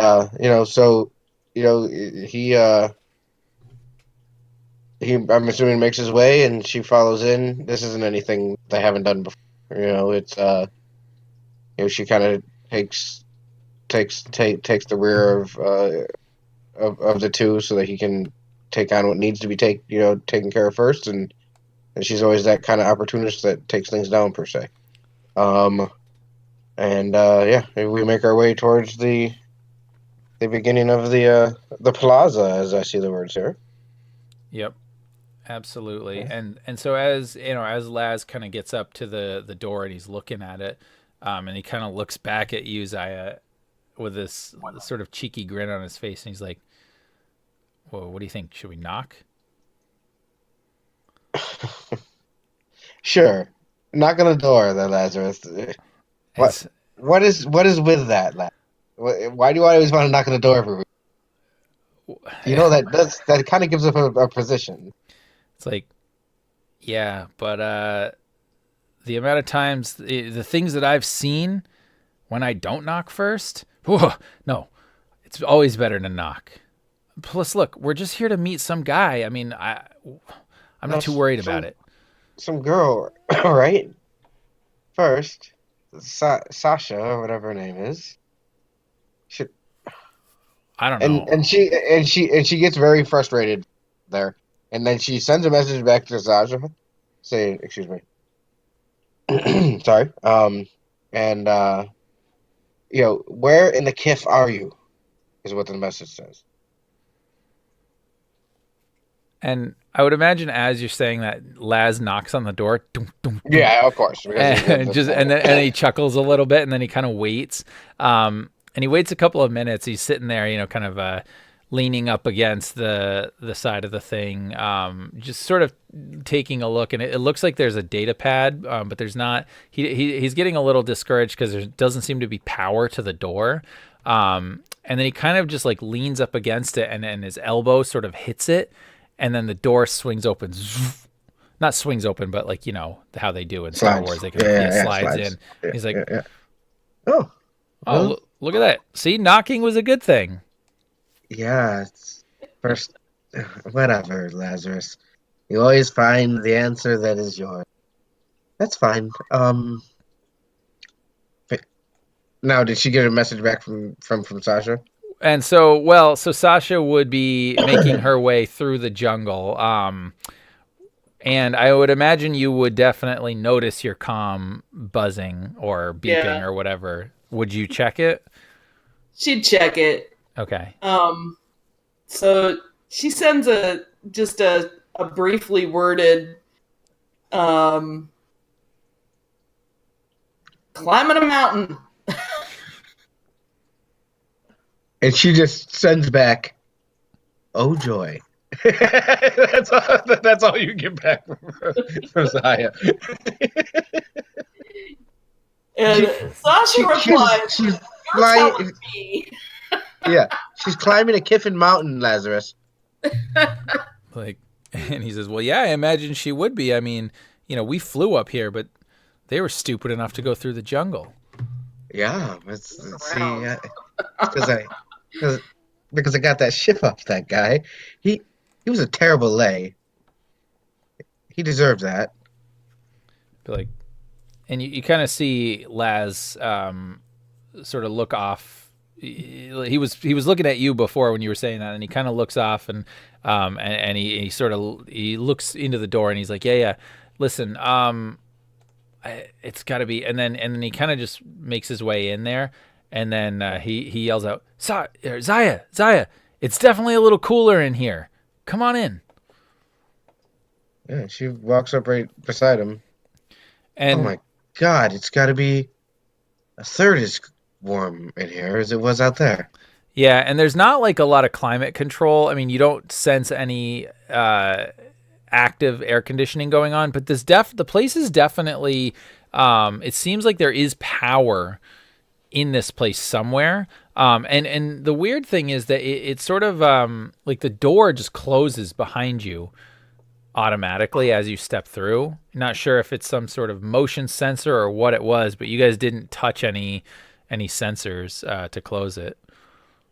he I'm assuming makes his way, and she follows in. This isn't anything they haven't done before. It's she kind of takes the rear of the two so that he can take on what needs to be taken care of first, and she's always that kind of opportunist that takes things down per se. We make our way towards the beginning of the plaza, as I see the words here. Yep, absolutely. Yeah. And so as Laz kind of gets up to the door and he's looking at it, and he kind of looks back at you, Zaya, with this sort of cheeky grin on his face, and he's like, "Well, what do you think? Should we knock?" Sure. Knock on the door, then, Lazarus. What is with that, Lazarus? Why do I always want to knock on the door every week? That kind of gives up a position. It's like, yeah, but the amount of times, the things that I've seen when I don't knock first, no, it's always better to knock. Plus, look, we're just here to meet some guy. I mean, I'm not too That's worried about it. some girl, right? First, Sasha or whatever her name is. Should, I don't and know. she gets very frustrated there, and then she sends a message back to Sasha, saying, "Excuse me, sorry." And where in the kiff are you? Is what the message says. And I would imagine as you're saying that, Laz knocks on the door, dum, dum, dum, Yeah, of course, because and that's just not. and then he chuckles a little bit, and then he kind of waits. And he waits a couple of minutes. He's sitting there, kind of leaning up against the side of the thing, just sort of taking a look. And it looks like there's a data pad, but there's not. He's getting a little discouraged because there doesn't seem to be power to the door. And then he kind of just like leans up against it, and his elbow sort of hits it. And then the door swings open. Not swings open, but like, how they do in Star Wars. They can slides in. Yeah, He's like, yeah. Oh, well, look at that. See, knocking was a good thing. yeah. It's first, whatever, Lazarus. You always find the answer that is yours. That's fine. Now, did she get a message back from Sasha? And so Sasha would be making her way through the jungle. And I would imagine you would definitely notice your comm buzzing or beeping or whatever. Would you check it? She'd check it. Okay. So she sends a briefly worded climbing a mountain. And she just sends back, "Oh joy." That's all you get back from Zaya. And Sasha replies, she's "You're flying. telling me." Yeah, she's climbing a Kiffin Mountain, Lazarus. And he says, "Well, yeah, I imagine she would be. I mean, we flew up here, but they were stupid enough to go through the jungle." Yeah, because I got that shift off that guy. He was a terrible lay. He deserved that. But and you kind of see Laz sort of look off. He was looking at you before when you were saying that, and he kind of looks off and he sort of looks into the door and he's like, yeah, listen, it's got to be, and then he kind of just makes his way in there, and then he yells out, Zaya, it's definitely a little cooler in here. Come on in. Yeah, she walks up right beside him. And oh my God, it's got to be a third as warm in here as it was out there. Yeah, and there's not like a lot of climate control. I mean, you don't sense any active air conditioning going on, but the place is definitely. It seems like there is power in this place somewhere. And the weird thing is that it's sort of like the door just closes behind you automatically as you step through. Not sure if it's some sort of motion sensor or what it was, but you guys didn't touch any sensors to close it.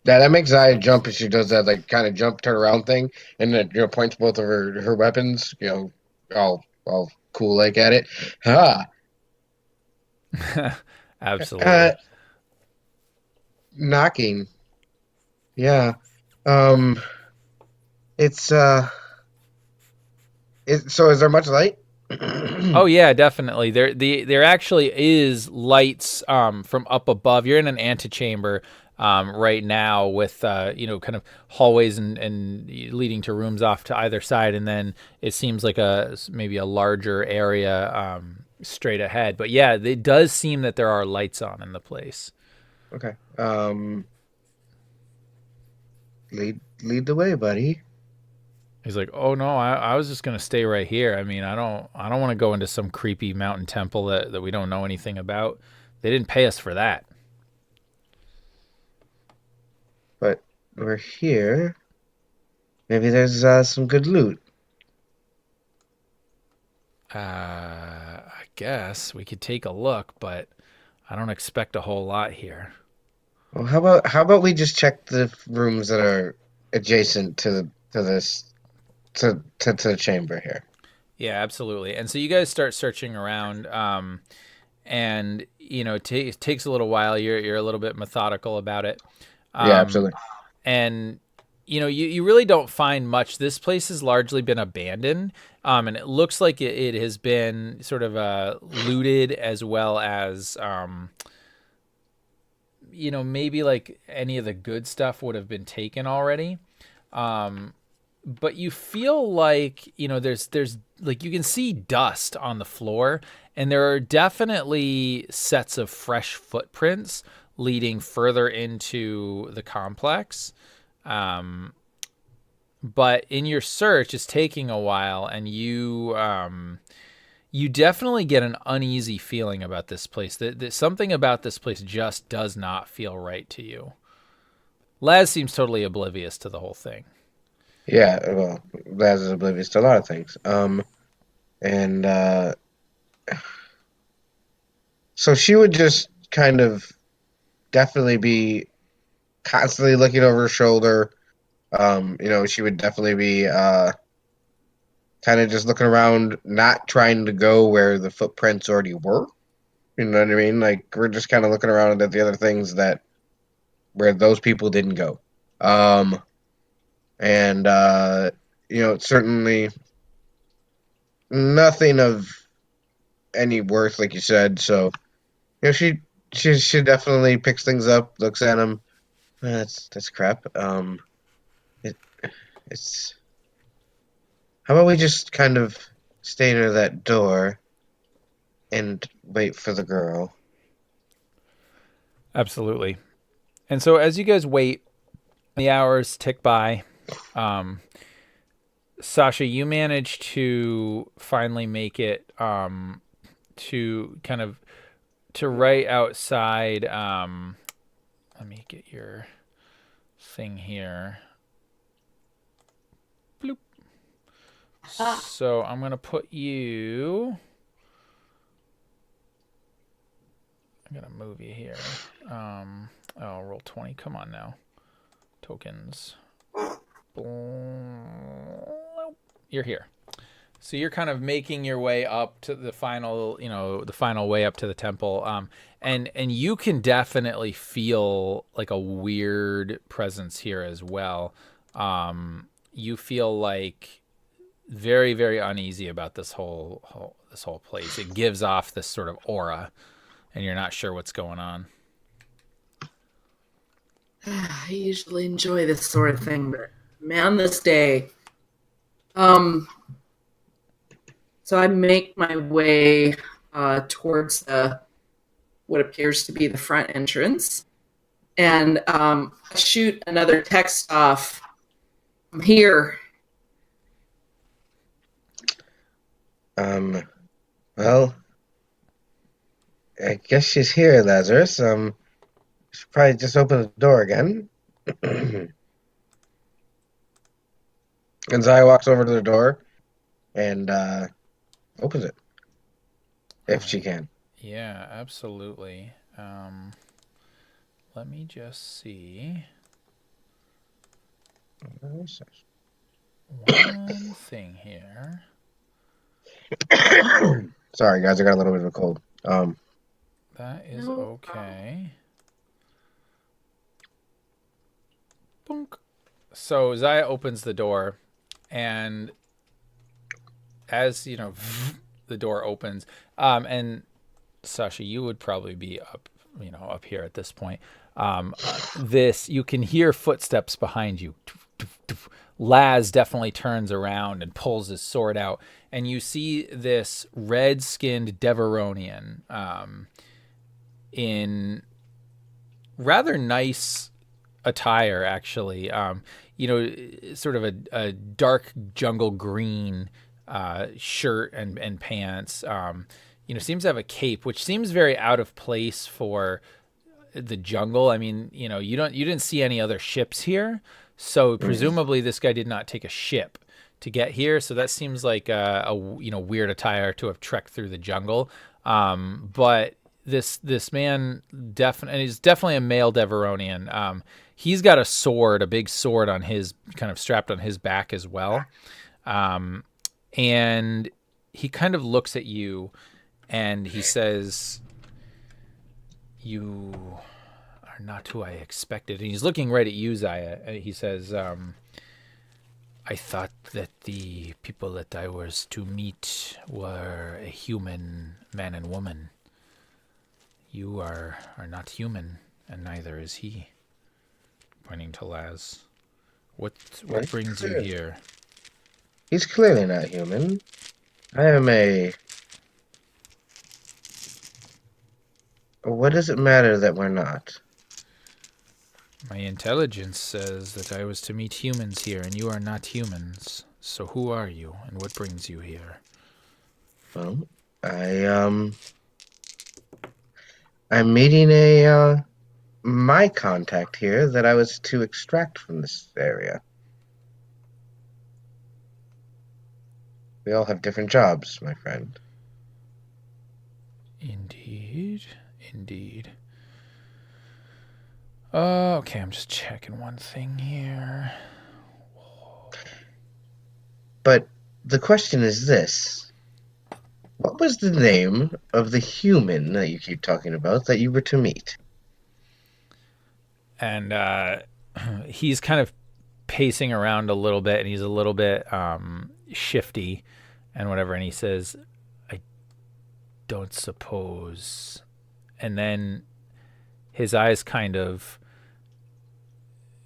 Yeah, that makes Zaya jump as she does that like kind of jump turn around thing, and then points both of her weapons, all cool like at it. Absolutely. Knocking. Yeah. It's so is there much light? Oh yeah, definitely. There actually is lights from up above. You're in an antechamber right now with kind of hallways and leading to rooms off to either side, and then it seems like maybe a larger area straight ahead. But yeah, it does seem that there are lights on in the place. Okay. Lead the way, buddy. He's like, "Oh no, I was just gonna stay right here. I mean, I don't want to go into some creepy mountain temple that we don't know anything about. They didn't pay us for that." But we're here. Maybe there's some good loot. I guess we could take a look, but I don't expect a whole lot here. Well, how about we just check the rooms that are adjacent to this to the chamber here. Yeah, absolutely. And so you guys start searching around, and it takes a little while. You're a little bit methodical about it, Yeah, absolutely. and you really don't find much. This place has largely been abandoned, and it looks like it has been sort of looted, as well as maybe like any of the good stuff would have been taken already. But you feel like there's like you can see dust on the floor, and there are definitely sets of fresh footprints leading further into the complex. But in your search, it's taking a while, and you definitely get an uneasy feeling about this place. That something about this place just does not feel right to you. Laz seems totally oblivious to the whole thing. Yeah, well, Laz is oblivious to a lot of things. And so she would just kind of definitely be constantly looking over her shoulder. She would definitely be kind of just looking around, not trying to go where the footprints already were. You know what I mean? Like, we're just kind of looking around at the other things where those people didn't go. And certainly nothing of any worth, like you said. So, she definitely picks things up, looks at them. That's crap. It's How about we just kind of stay near that door and wait for the girl? Absolutely. And so as you guys wait, the hours tick by. Sasha, you manage to finally make it to kind of to right outside. Let me get your thing here. Bloop. So I'm going to put you... I'm going to move you here. Roll 20. Come on now. Tokens. You're here. So you're kind of making your way up to the final, the final way up to the temple. And you can definitely feel like a weird presence here as well. You feel like very, very uneasy about this whole place. It gives off this sort of aura, and you're not sure what's going on. I usually enjoy this sort of thing, but man, this day. So I make my way towards what appears to be the front entrance, and I shoot another text off. I'm here. Well, I guess she's here, Lazarus. Should probably just open the door again. And Zaya walks over to the door and opens it, if she can. Yeah, absolutely. Let me just see one thing here. Sorry, guys, I got a little bit of a cold. That is okay. Boink. So Zaya opens the door, and as the door opens, and Sasha, you would probably be up here at this point. You can hear footsteps behind you. Laz definitely turns around and pulls his sword out, and you see this red-skinned Devaronian in rather nice attire, actually. Sort of a dark jungle green shirt and pants. Seems to have a cape, which seems very out of place for the jungle. I mean, you didn't see any other ships here, so presumably this guy did not take a ship to get here. So that seems like a weird attire to have trekked through the jungle. But this man and he's definitely a male Deveronian. He's got a big sword on his kind of strapped on his back as well. And he kind of looks at you and he says, "You are not who I expected." And he's looking right at you, Zaya. And he says, "I thought that the people that I was to meet were a human man and woman. You are not human, and neither is he." Pointing to Laz. What brings you here? He's clearly not human. I am a... What does it matter that we're not? My intelligence says that I was to meet humans here, and you are not humans. So who are you, and what brings you here? Well, I'm meeting my contact here that I was to extract from this area. We all have different jobs, my friend. Indeed. Okay, I'm just checking one thing here. But the question is this. What was the name of the human that you keep talking about that you were to meet? And he's kind of pacing around a little bit, and he's a little bit shifty and whatever, and he says, "I don't suppose." And then his eyes kind of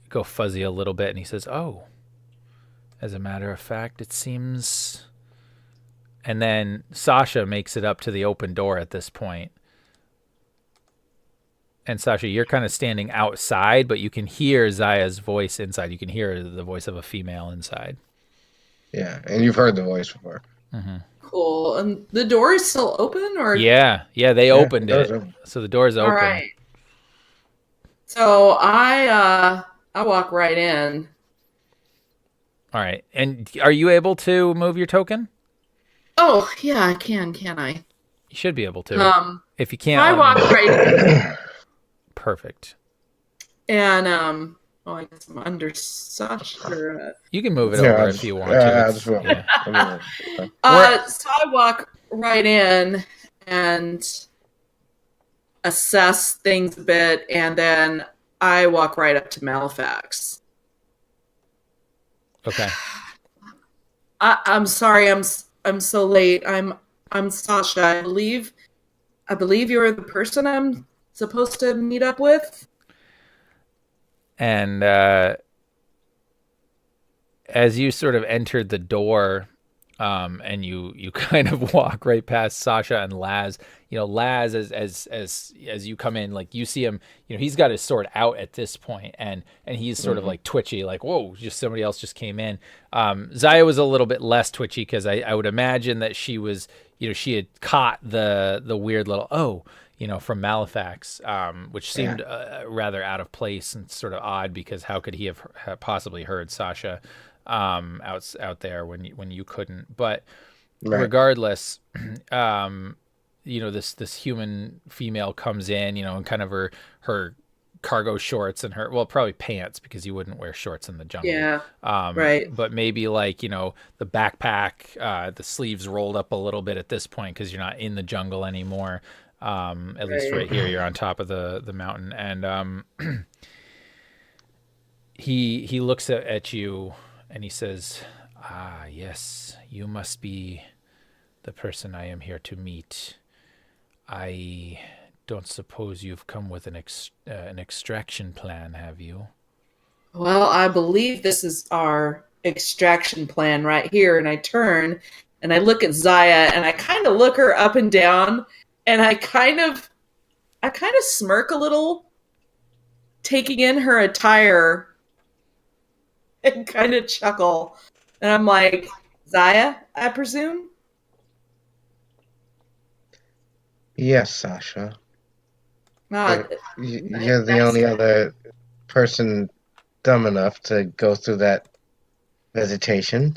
go fuzzy a little bit, and he says, "Oh, as a matter of fact, it seems..." And then Sasha makes it up to the open door at this point. And Sasha, you're kind of standing outside, but you can hear Zaya's voice inside. You can hear the voice of a female inside. Yeah, and you've heard the voice before. Mm-hmm. Cool. And the door is still open, or Yeah, they opened it. So the door's open. All right. So I walk right in. All right. And are you able to move your token? Oh yeah, I can I? You should be able to. If you can't, I walk right in. Perfect. And I guess I'm under Sasha. You can move it over if you want to. So I walk right in and assess things a bit, and then I walk right up to Malefax. Okay. I'm sorry, I'm so late. I'm Sasha. I believe you're the person I'm supposed to meet up with. And as you sort of entered the door, and you kind of walk right past Sasha and Laz. Laz, as you come in, like you see him, he's got his sword out at this point, and he's sort of like twitchy, like, whoa, just somebody else just came in. Zaya was a little bit less twitchy because I would imagine that she was, she had caught the weird little from Malefax, which seemed rather out of place and sort of odd, because how could he have possibly heard Sasha out there when you couldn't? But regardless, this human female comes in, and kind of her cargo shorts and her, well, probably pants, because you wouldn't wear shorts in the jungle. Yeah. But maybe like, the backpack, the sleeves rolled up a little bit at this point because you're not in the jungle anymore. At least right here, you're on top of the mountain, and he looks at you and he says, "Ah, yes, you must be the person I am here to meet. I don't suppose you've come with an extraction plan, have you?" Well, I believe this is our extraction plan right here. And I turn and I look at Zaya, and I kind of look her up and down, and I kind of smirk a little, taking in her attire, and kind of chuckle. And I'm like, "Zaya, I presume?" Yes, Sasha. Ah, You're the only other person dumb enough to go through that visitation.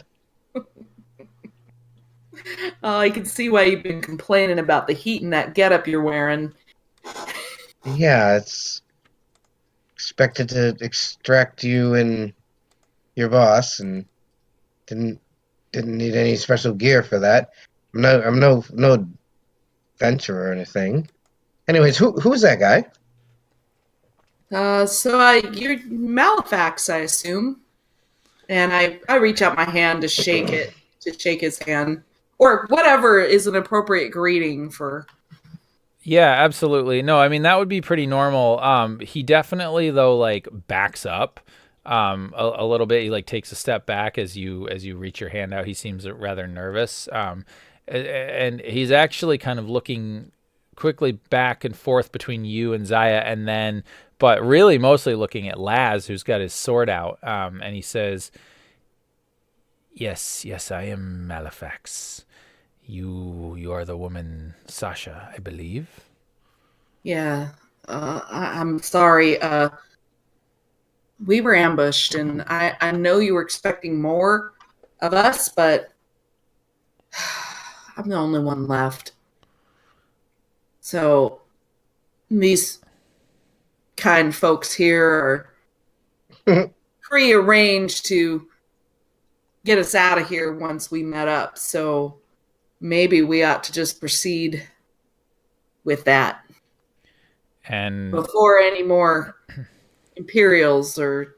I can see why you've been complaining about the heat and that getup you're wearing. Yeah, it's expected to extract you and your boss, and didn't didn't need any special gear for that. I'm no adventurer or anything. Anyways, who's that guy? You're Malefax, I assume. And I reach out my hand to shake his hand, or whatever is an appropriate greeting for. Yeah, absolutely. No, I mean that would be pretty normal. He definitely though like backs up a little bit. He like takes a step back as you reach your hand out. He seems rather nervous. And he's actually kind of looking quickly back and forth between you and Zaya, and then but really mostly looking at Laz, who's got his sword out. And he says, "Yes, yes, I am Malefax. You are the woman Sasha, I believe." Yeah, I'm sorry. We were ambushed, and I know you were expecting more of us, but I'm the only one left. So these kind folks here are prearranged to get us out of here once we met up. So maybe we ought to just proceed with that And before any more Imperials or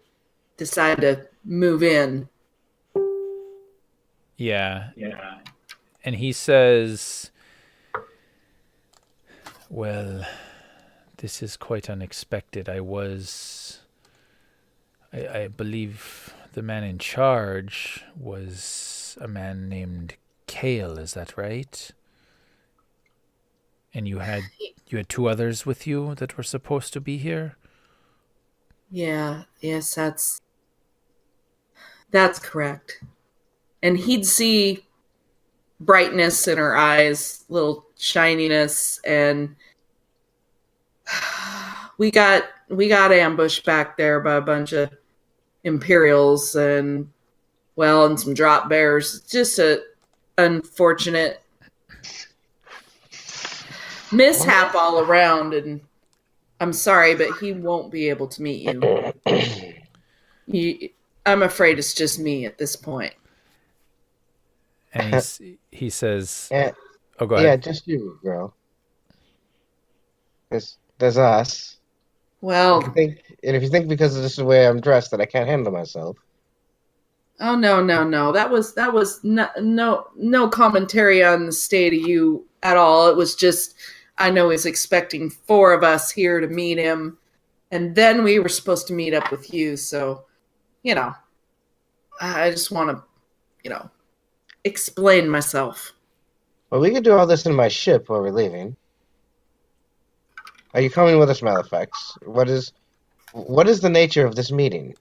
decide to move in. yeah. And he says, "Well, this is quite unexpected. I believe the man in charge was a man named Kale, is that right? And you had two others with you that were supposed to be here?" Yeah, yes, that's correct. And he'd see brightness in her eyes, little shininess, and we got ambushed back there by a bunch of Imperials and some drop bears. Just a unfortunate mishap all around, and I'm sorry, but he won't be able to meet you. I'm afraid it's just me at this point. And he says, Yeah, "Oh, go yeah, ahead." just you, girl. There's us. Well, If you think because of this is the way I'm dressed that I can't handle myself. oh no. That was no commentary on the state of you at all. It was just I know he's expecting four of us here to meet him, and then we were supposed to meet up with you. So, you know, I just want to, explain myself. Well, we could do all this in my ship while we're leaving. Are you coming with us, Malefax? What is the nature of this meeting?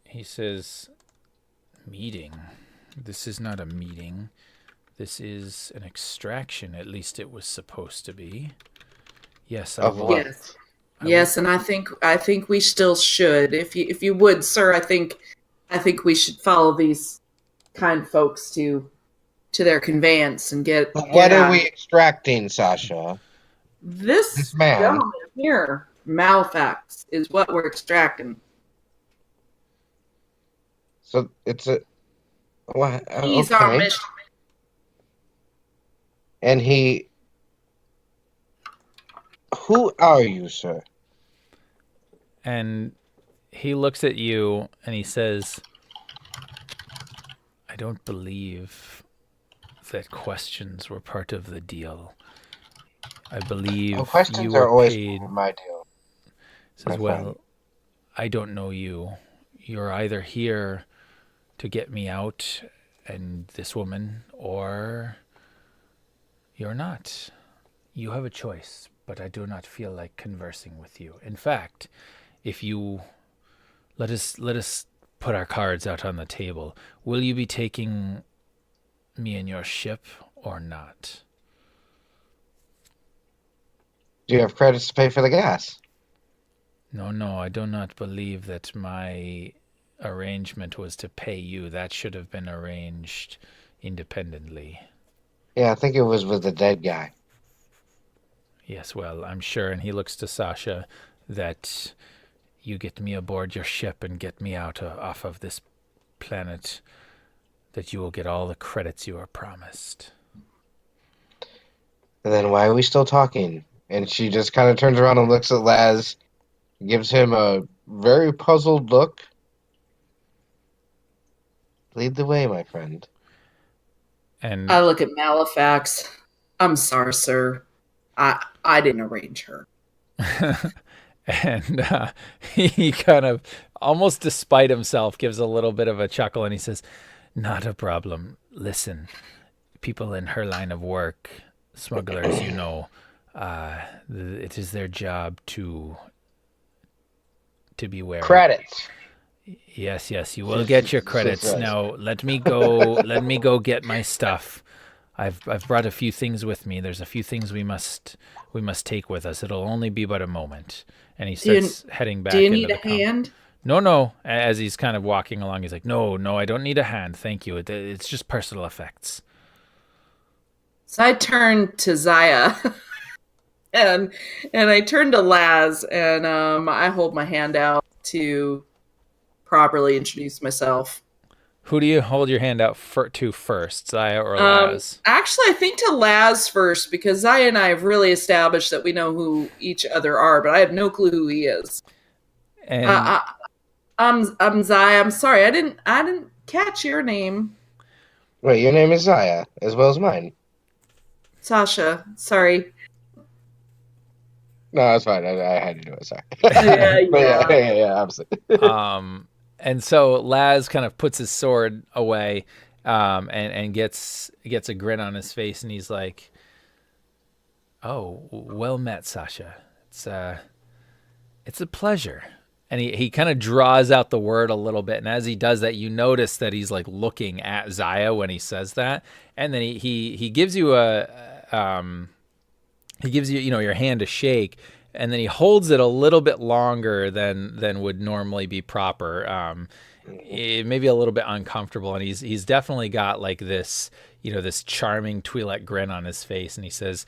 He says, "Meeting? This is not a meeting. This is an extraction. At least it was supposed to be. Yes, I Of will." what? Yes. Yes, and I think we still should. If you would, sir, I think we should follow these kind folks to their conveyance and get But get what are out. we extracting, Sasha? This This man. gentleman here, Malfax, is what we're extracting. So it's a what? He's our Okay. mission. And he. Who are you, sir? And he looks at you and he says, "I don't believe that questions were part of the deal. I believe Questions you are were always paid." my deal. Says, my "Well, friend. I don't know you. You're either here to get me out and this woman, or you're not. You have a choice, but I do not feel like conversing with you. In fact, if you let us put our cards out on the table. Will you be taking me in your ship or not?" Do you have credits to pay for the gas? No, I do not believe that my arrangement was to pay you. That should have been arranged independently. Yeah, I think it was with the dead guy. Yes, well, I'm sure, and he looks to Sasha, that you get me aboard your ship and get me out off of this planet, that you will get all the credits you are promised. And then why are we still talking? And she just kind of turns around and looks at Laz, gives him a very puzzled look. Lead the way, my friend. And I look at Malefax. I'm sorry, sir. I didn't arrange her. and he kind of, almost despite himself, gives a little bit of a chuckle, and he says, "Not a problem. Listen, people in her line of work, smugglers, it is their job to be wary. Credits. Yes, you will get your credits. Now let me go get my stuff. I've brought a few things with me. There's a few things we must take with us. It'll only be but a moment." And he starts heading back. Do you into need the a hand? No. As he's kind of walking along, he's like, no, I don't need a hand. Thank you. It's just personal effects. So I turn to Zaya, and I turn to Laz, and I hold my hand out to properly introduce myself. Who do you hold your hand out to first, Zaya or Laz? Actually, I think to Laz first, because Zaya and I have really established that we know who each other are, but I have no clue who he is. And I'm Zaya. I'm sorry, I didn't catch your name. Wait, your name is Zaya, as well as mine. Sasha. Sorry. No, that's fine. I had to do it. Sorry. Yeah. Absolutely. And so Laz kind of puts his sword away, and gets a grin on his face, and he's like, "Oh, well met, Sasha. It's a pleasure." And he kind of draws out the word a little bit, and as he does that, you notice that he's like looking at Zaya when he says that, and then he gives you your hand to shake, and then he holds it a little bit longer than would normally be proper. Maybe a little bit uncomfortable, and he's definitely got like this this charming Twi'lek grin on his face, and he says,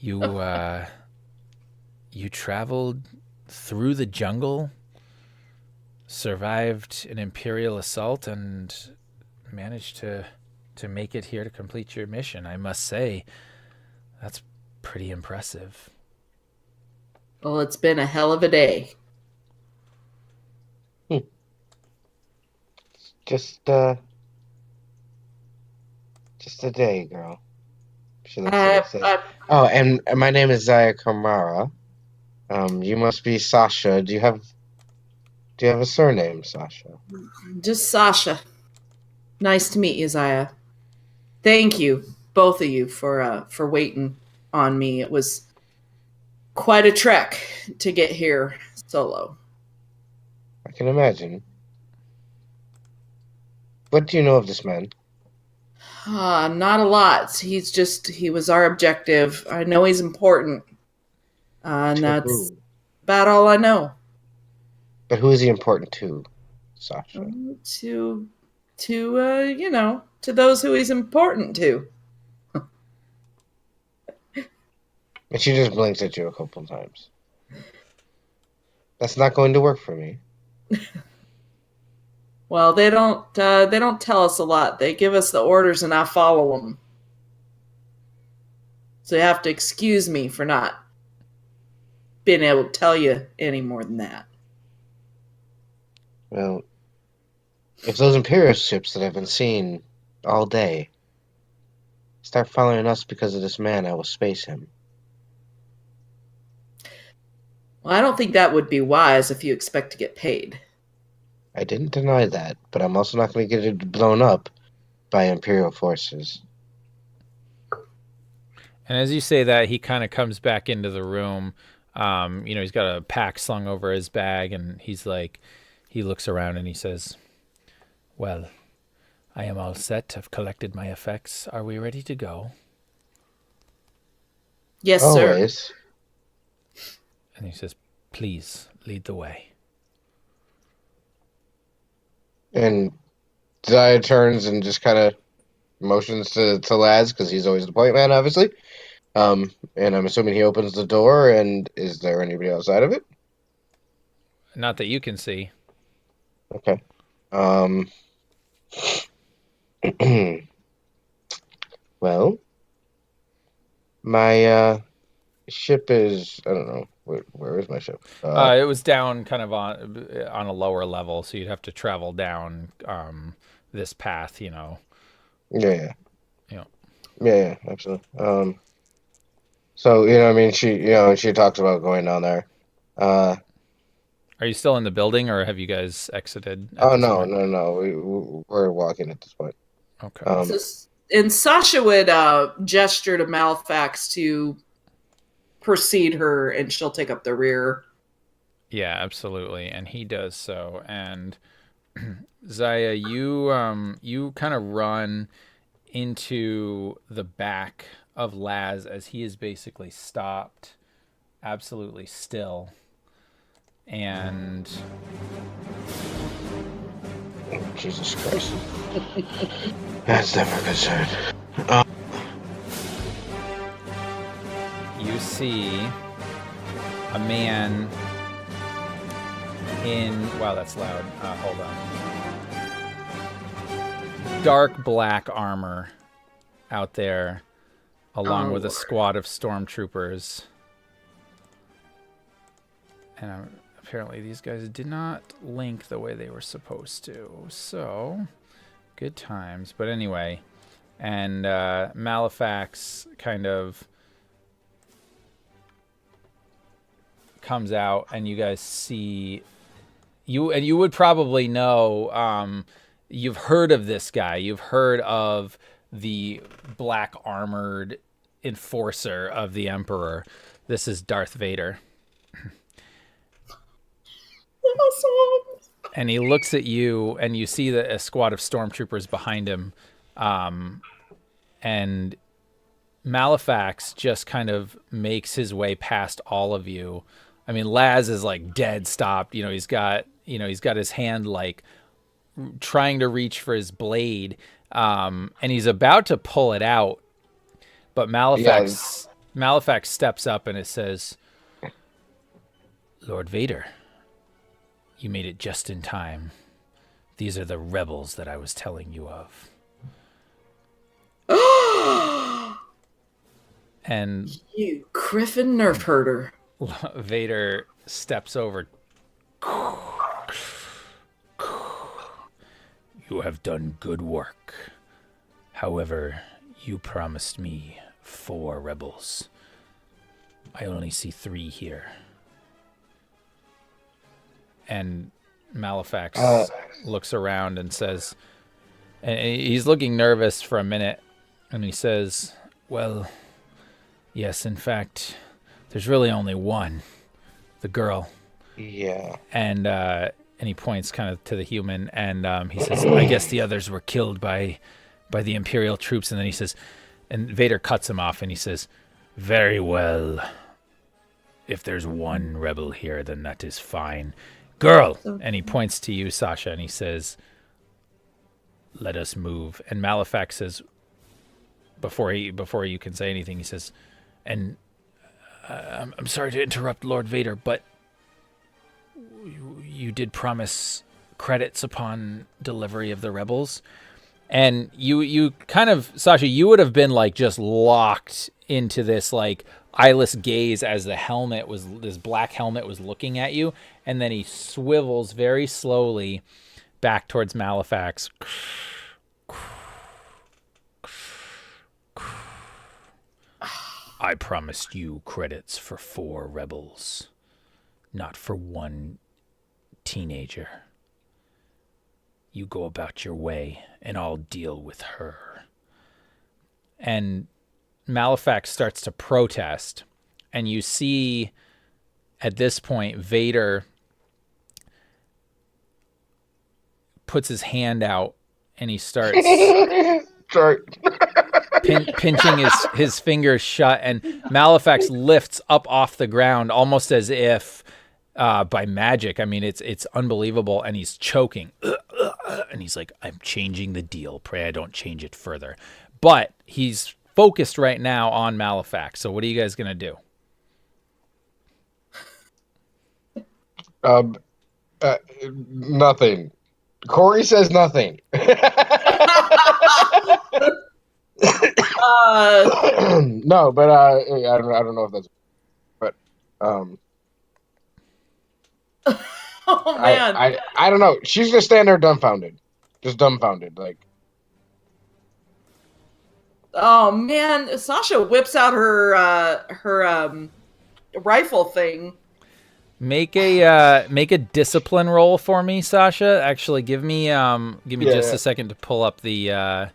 "You traveled through the jungle, survived an Imperial assault, and managed to make it here to complete your mission. I must say, that's pretty impressive." Well, it's been a hell of a day. Just a day, girl. She looks at it and says, "Oh, and my name is Zaya Kamara. You must be Sasha. Do you have a surname, Sasha?" Just Sasha. Nice to meet you, Zaya. Thank you, both of you, for waiting on me. It was quite a trek to get here solo. I can imagine. What do you know of this man? Not a lot. He was our objective. I know he's important. And that's about all I know. But who is he important to, Sasha? To those who he's important to. And she just blinks at you a couple times. That's not going to work for me. Well, they don't tell us a lot. They give us the orders and I follow them. So you have to excuse me for not being able to tell you any more than that. Well, if those Imperial ships that I've been seeing all day start following us because of this man, I will space him. Well, I don't think that would be wise if you expect to get paid. I didn't deny that, but I'm also not going to get it blown up by Imperial forces. And as you say that, he kind of comes back into the room. He's got a pack slung over his bag, and he looks around and he says, "Well, I am all set. I've collected my effects. Are we ready to go?" Yes, Always. sir. And he says, "Please lead the way." And Zaya turns and just kind of motions to Laz, because he's always the point man, obviously. And I'm assuming he opens the door, and is there anybody outside of it? Not that you can see. Okay. Well, my ship is, I don't know, where is my ship? It was down kind of on a lower level, so you'd have to travel down this path, you know. Yeah, You know. yeah, absolutely. So, I mean, she talks about going down there. Are you still in the building, or have you guys exited at Oh, this no, point? no. We're walking at this point. Okay. So, and Sasha would gesture to Malfax to precede her, and she'll take up the rear. Yeah, absolutely, and he does so. And Zaya, you kind of run into the back of Laz as he is basically stopped, absolutely still, and Jesus Christ. That's never a good sign. you see a man in, wow, that's loud. Hold on. Dark black armor out there, along with a squad of stormtroopers. And apparently these guys did not link the way they were supposed to. So, good times. But anyway, and Malefax kind of comes out, and you guys see you would probably know, you've heard of this guy. You've heard of the black armored enforcer of the Emperor. This is Darth Vader. Awesome. And he looks at you, and you see a squad of stormtroopers behind him. And Malefax just kind of makes his way past all of you. I mean, Laz is like dead stopped. He's got his hand like trying to reach for his blade, and he's about to pull it out. But Malefax steps up and it says, "Lord Vader, you made it just in time. These are the rebels that I was telling you of." And You Griffin nerf herder. Vader steps over. "You have done good work. However, you promised me 4 rebels. I only see 3 here." And Malefax looks around and says, and he's looking nervous for a minute, and he says, "Well, yes, in fact, there's really only one, the girl." Yeah. And he points kind of to the human, and he says, "I guess the others were killed by the Imperial troops." And then he says, and Vader cuts him off, and he says, "Very well. If there's 1 rebel here, then that is fine. Girl," and he points to you, Sasha, and he says, "Let us move." And Malefax says, before you can say anything, he says, "And I'm sorry to interrupt, Lord Vader, but you did promise credits upon delivery of the rebels." And you kind of, Sasha, you would have been like just locked into this like eyeless gaze as this black helmet was looking at you, and then he swivels very slowly back towards Malefax. "I promised you credits for 4 rebels, not for 1 teenager. You go about your way, and I'll deal with her." And Malefax starts to protest, and you see at this point Vader puts his hand out, and he starts pinching his fingers shut, and Malefax lifts up off the ground almost as if by magic. I mean, it's unbelievable, and he's choking. And he's like, "I'm changing the deal. Pray I don't change it further." But he's focused right now on Malefax. So what are you guys going to do? Nothing. Corey says nothing. No, but I don't know if that's, but Oh man. I don't know. She's gonna stand there dumbfounded, just dumbfounded, like. Oh man, Sasha whips out her rifle thing. Make a discipline roll for me, Sasha. Actually, give me just a second to pull up the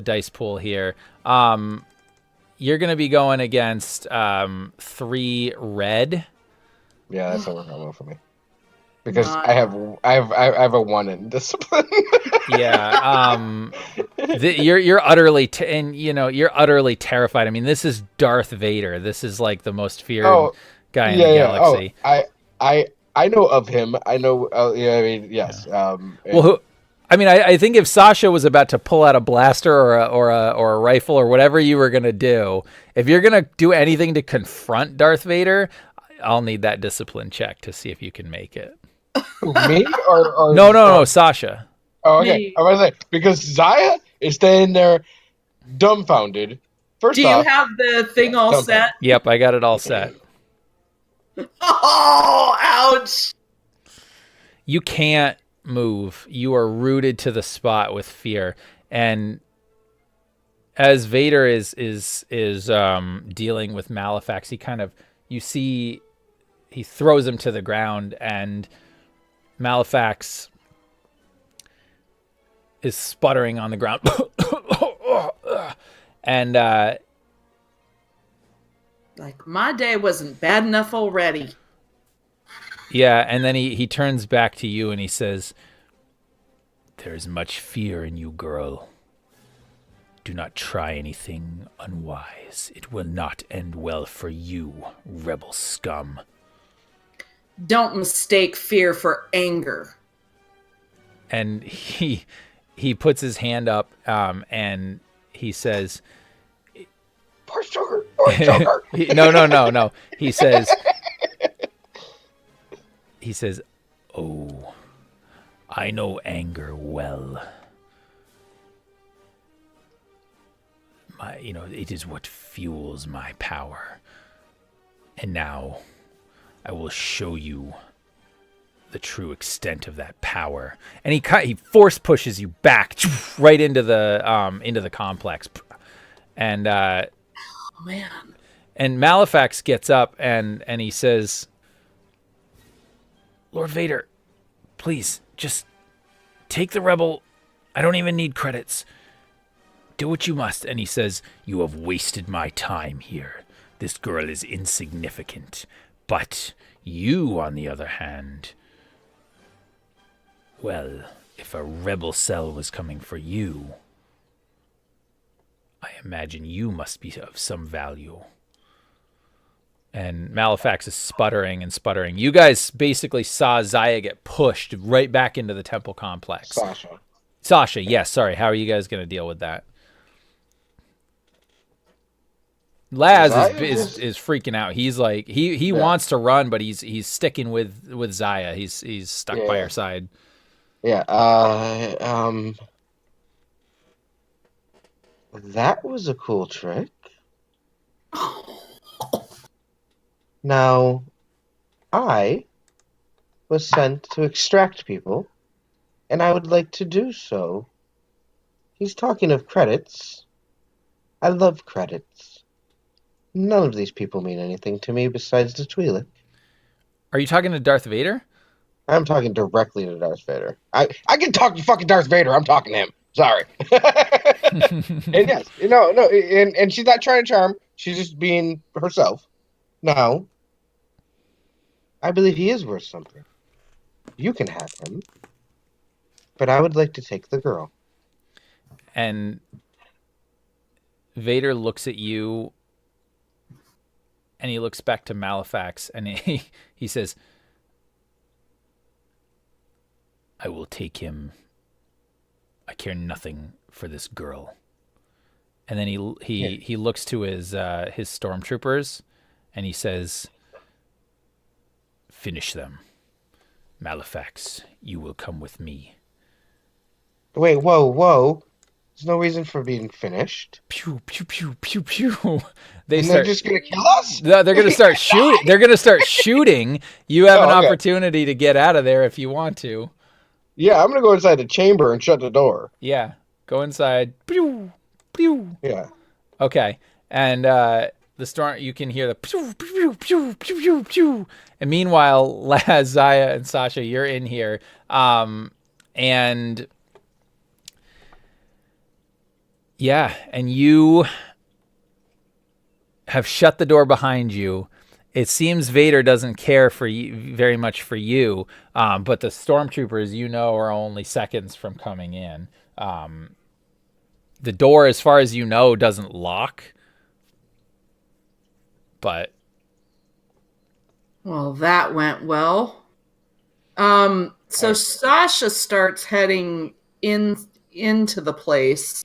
dice pool here. You're gonna be going against 3 red. Yeah, that's not working out well for me because I have a 1 in discipline. Yeah. You're utterly you're utterly terrified. I mean, this is Darth Vader. This is like the most feared guy in the galaxy. Oh, I know of him. I know. I mean, yes. Yeah. I think if Sasha was about to pull out a blaster or a rifle or whatever you were gonna do, if you're gonna do anything to confront Darth Vader, I'll need that discipline check to see if you can make it. Me or no, Sasha. Oh, okay. I was like, because Zaya is standing there dumbfounded. Do you have the thing all set? Yep, I got it all set. Oh, ouch! You can't move. You are rooted to the spot with fear. And as Vader is dealing with Malefax, he throws him to the ground, and Malefax is sputtering on the ground. And like, my day wasn't bad enough already. Yeah, and then he turns back to you and he says, "There is much fear in you, girl. Do not try anything unwise. It will not end well for you, rebel scum." Don't mistake fear for anger. And he puts his hand up and he says, "Horse choker." No. He says, "Oh, I know anger well. It is what fuels my power. And now I will show you the true extent of that power." And he force pushes you back right into the complex. And oh man. And Malefax gets up and he says, "Lord Vader, please just take the rebel. I don't even need credits. Do what you must." And he says, "You have wasted my time here. This girl is insignificant. But you, on the other hand, well, if a rebel cell was coming for you, I imagine you must be of some value." And Malefax is sputtering and sputtering. You guys basically saw Zaya get pushed right back into the temple complex. Sasha, yes, sorry. How are you guys going to deal with that? Laz is freaking out. He's like he wants to run, but he's sticking with Zaya. He's stuck by her side. Yeah. That was a cool trick. Now, I was sent to extract people, and I would like to do so. He's talking of credits. I love credits. None of these people mean anything to me besides the Twi'lek. Are you talking to Darth Vader? I'm talking directly to Darth Vader. I can talk to fucking Darth Vader. I'm talking to him. Sorry. And yes, no, and she's not trying to charm. She's just being herself. Now, I believe he is worth something. You can have him, but I would like to take the girl. And Vader looks at you, and he looks back to Malefax, and he says, "I will take him. I care nothing for this girl." And then he looks to his stormtroopers, and he says, "Finish them, Malefax. You will come with me." Wait, whoa. There's no reason for being finished. Pew pew pew pew pew. And they're just gonna kill us? They're gonna start shooting. They're gonna start shooting. You have an okay. opportunity to get out of there if you want to. Yeah, I'm gonna go inside the chamber and shut the door. Yeah, go inside. Pew pew. Yeah. Okay, and the storm. You can hear the pew pew pew pew pew pew. And meanwhile, Laz, Zaya, and Sasha, you're in here, and yeah, and you have shut the door behind you. It seems Vader doesn't care for you very much for you, but the stormtroopers, are only seconds from coming in. The door, as far as you know, doesn't lock, but Well, that went well. So Sasha starts heading into the place.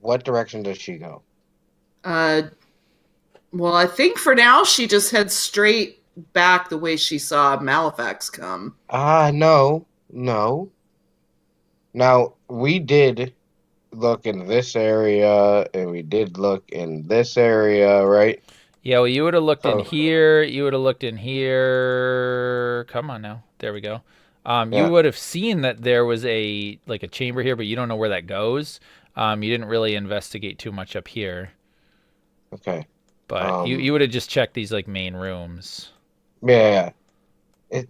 What direction does she go? Well, I think for now she just heads straight back the way she saw Malefax come. No. Now, we did look in this area, and we did look in this area, right? yeah, well, you would have looked in here. You would have looked in here. Come on now. There we go. You would have seen that there was a chamber here, but you don't know where that goes. You didn't really investigate too much up here. Okay. But you would have just checked these main rooms. Yeah. I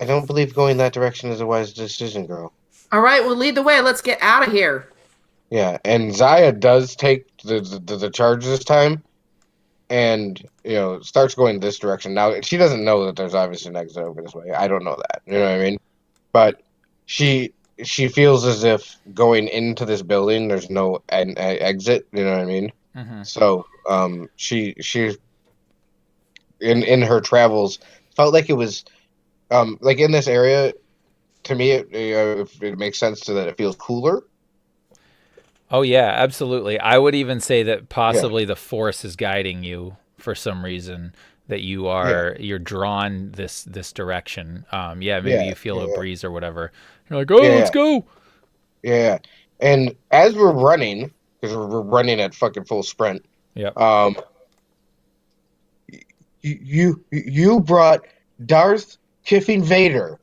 don't believe going that direction is a wise decision, girl. All right, well, lead the way. Let's get out of here. Yeah, and Zaya does take the charge this time, and starts going this direction. Now she doesn't know that there's obviously an exit over this way. I don't know that. You know what I mean? But she feels as if going into this building there's no exit. You know what I mean? Mm-hmm. So she in her travels felt like it was in this area. To me, it makes sense that it feels cooler. Oh yeah, absolutely. I would even say that possibly the Force is guiding you for some reason, that you're drawn this direction. Maybe you feel a breeze or whatever. You're like, let's go. Yeah, and as we're running, because we're running at fucking full sprint. Yeah. You brought Darth Kiffing Vader.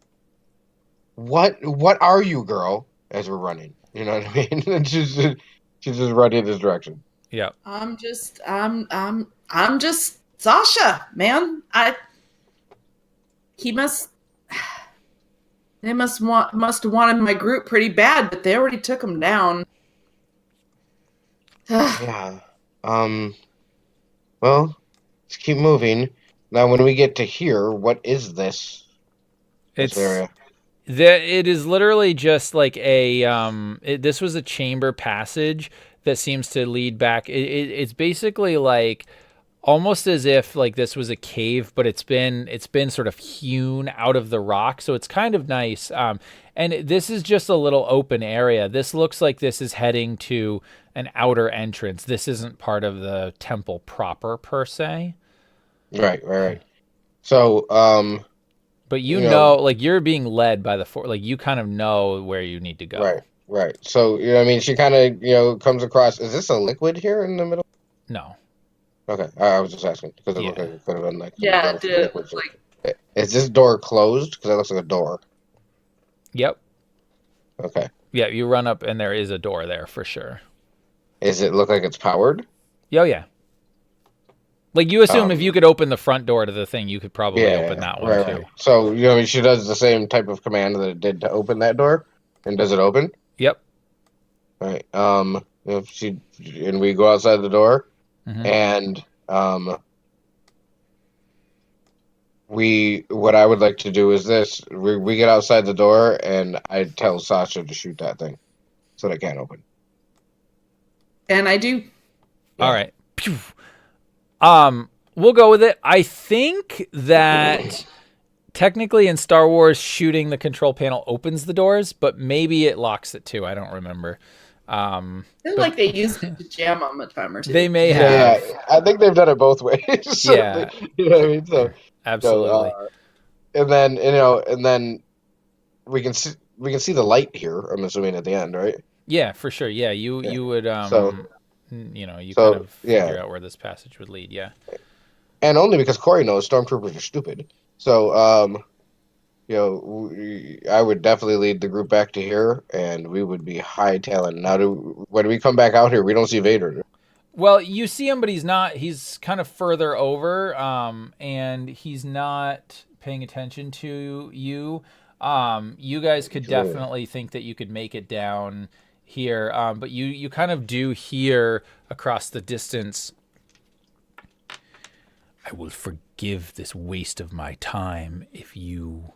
What are you, girl? As we're running, you know what I mean? And she's just running this direction. Yeah. I'm just Sasha, man. They must have wanted my group pretty bad, but they already took him down. Yeah. Well, let's keep moving. Now, when we get to here, what is this area? It is literally just like this was a chamber passage that seems to lead back. It's basically like almost as if this was a cave, but it's been sort of hewn out of the rock, so it's kind of nice. And this is just a little open area. This looks like this is heading to an outer entrance. This isn't part of the temple proper per se. Right. So, but you're being led by the Force. You kind of know where you need to go. Right. So, she kind of, comes across. Is this a liquid here in the middle? No. Okay, I was just asking because it looked like it could have been it did. Is this door closed? Because it looks like a door. Yep. Okay. Yeah, you run up and there is a door there for sure. Does it look like it's powered? Oh yeah. You assume if you could open the front door to the thing, you could probably open that one too. Right. So she does the same type of command that it did to open that door, and does it open? Yep. Right. And we go outside the door. Mm-hmm. And what I would like to do is this: we get outside the door, and I tell Sasha to shoot that thing, so that it can't open. And I do. Yeah. All right. Pew. We'll go with it. I think that technically in Star Wars, shooting the control panel opens the doors, but maybe it locks it too. I don't remember. I feel like they used it to jam them a time or two. They may Yeah, have. I think they've done it both ways. So Yeah, you know what I mean? absolutely. And then and then we can see the light here. I'm assuming at the end, right? Yeah, for sure. Yeah, you would So you kind so of yeah, figure out where this passage would lead. Yeah. and only because Corey knows stormtroopers are stupid. So I would definitely lead the group back to here, and we would be hightailing. Now, when we come back out here, we don't see Vader. Well, you see him, but he's not. He's kind of further over, and he's not paying attention to you. You guys could definitely think that you could make it down here, but you kind of do hear across the distance. I will forgive this waste of my time if you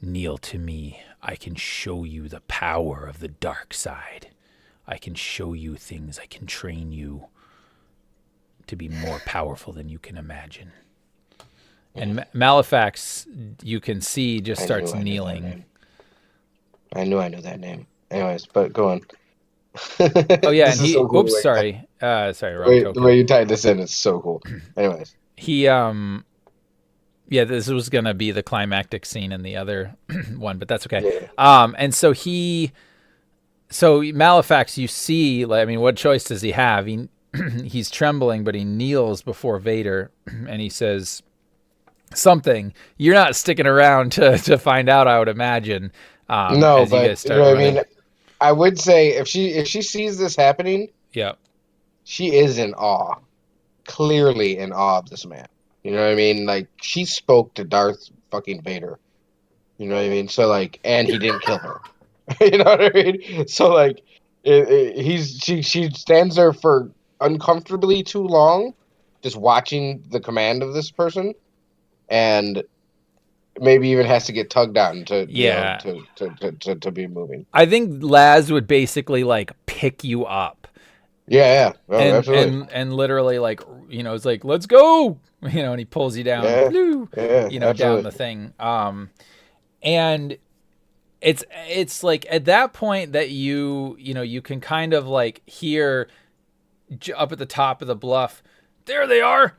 kneel to me. I can show you the power of the dark side. I can show you things. I can train you to be more powerful than you can imagine. And Malefax, you can see, just starts kneeling. I knew that name. Anyways, but go on. Oh yeah, This and is he. so cool. Oops, sorry. Sorry, wrong The token. way you tied this in is so cool. Anyways, He yeah, this was gonna be the climactic scene in the other one, but that's okay. yeah. And so Malefax, you see, I mean, what choice does he have? He's trembling, but he kneels before Vader, and he says something. You're not sticking around to find out, I would imagine. No, as you but guys start running. I mean, I would say if she sees this happening, Yeah, she is in awe, clearly in awe of this man. You know what I mean? Like, she spoke to Darth fucking Vader. You know what I mean? So like, and he didn't kill her. You know what I mean? So like, she stands there for uncomfortably too long, just watching the command of this person, and maybe even has to get tugged on to yeah. to be moving. I think Laz would basically like pick you up. Yeah. Oh, and absolutely. and literally, like, it's like, let's go, and he pulls you down, Yeah, down the absolutely. thing. And it's like at that point that you can kind of like hear up at the top of the bluff, there they are,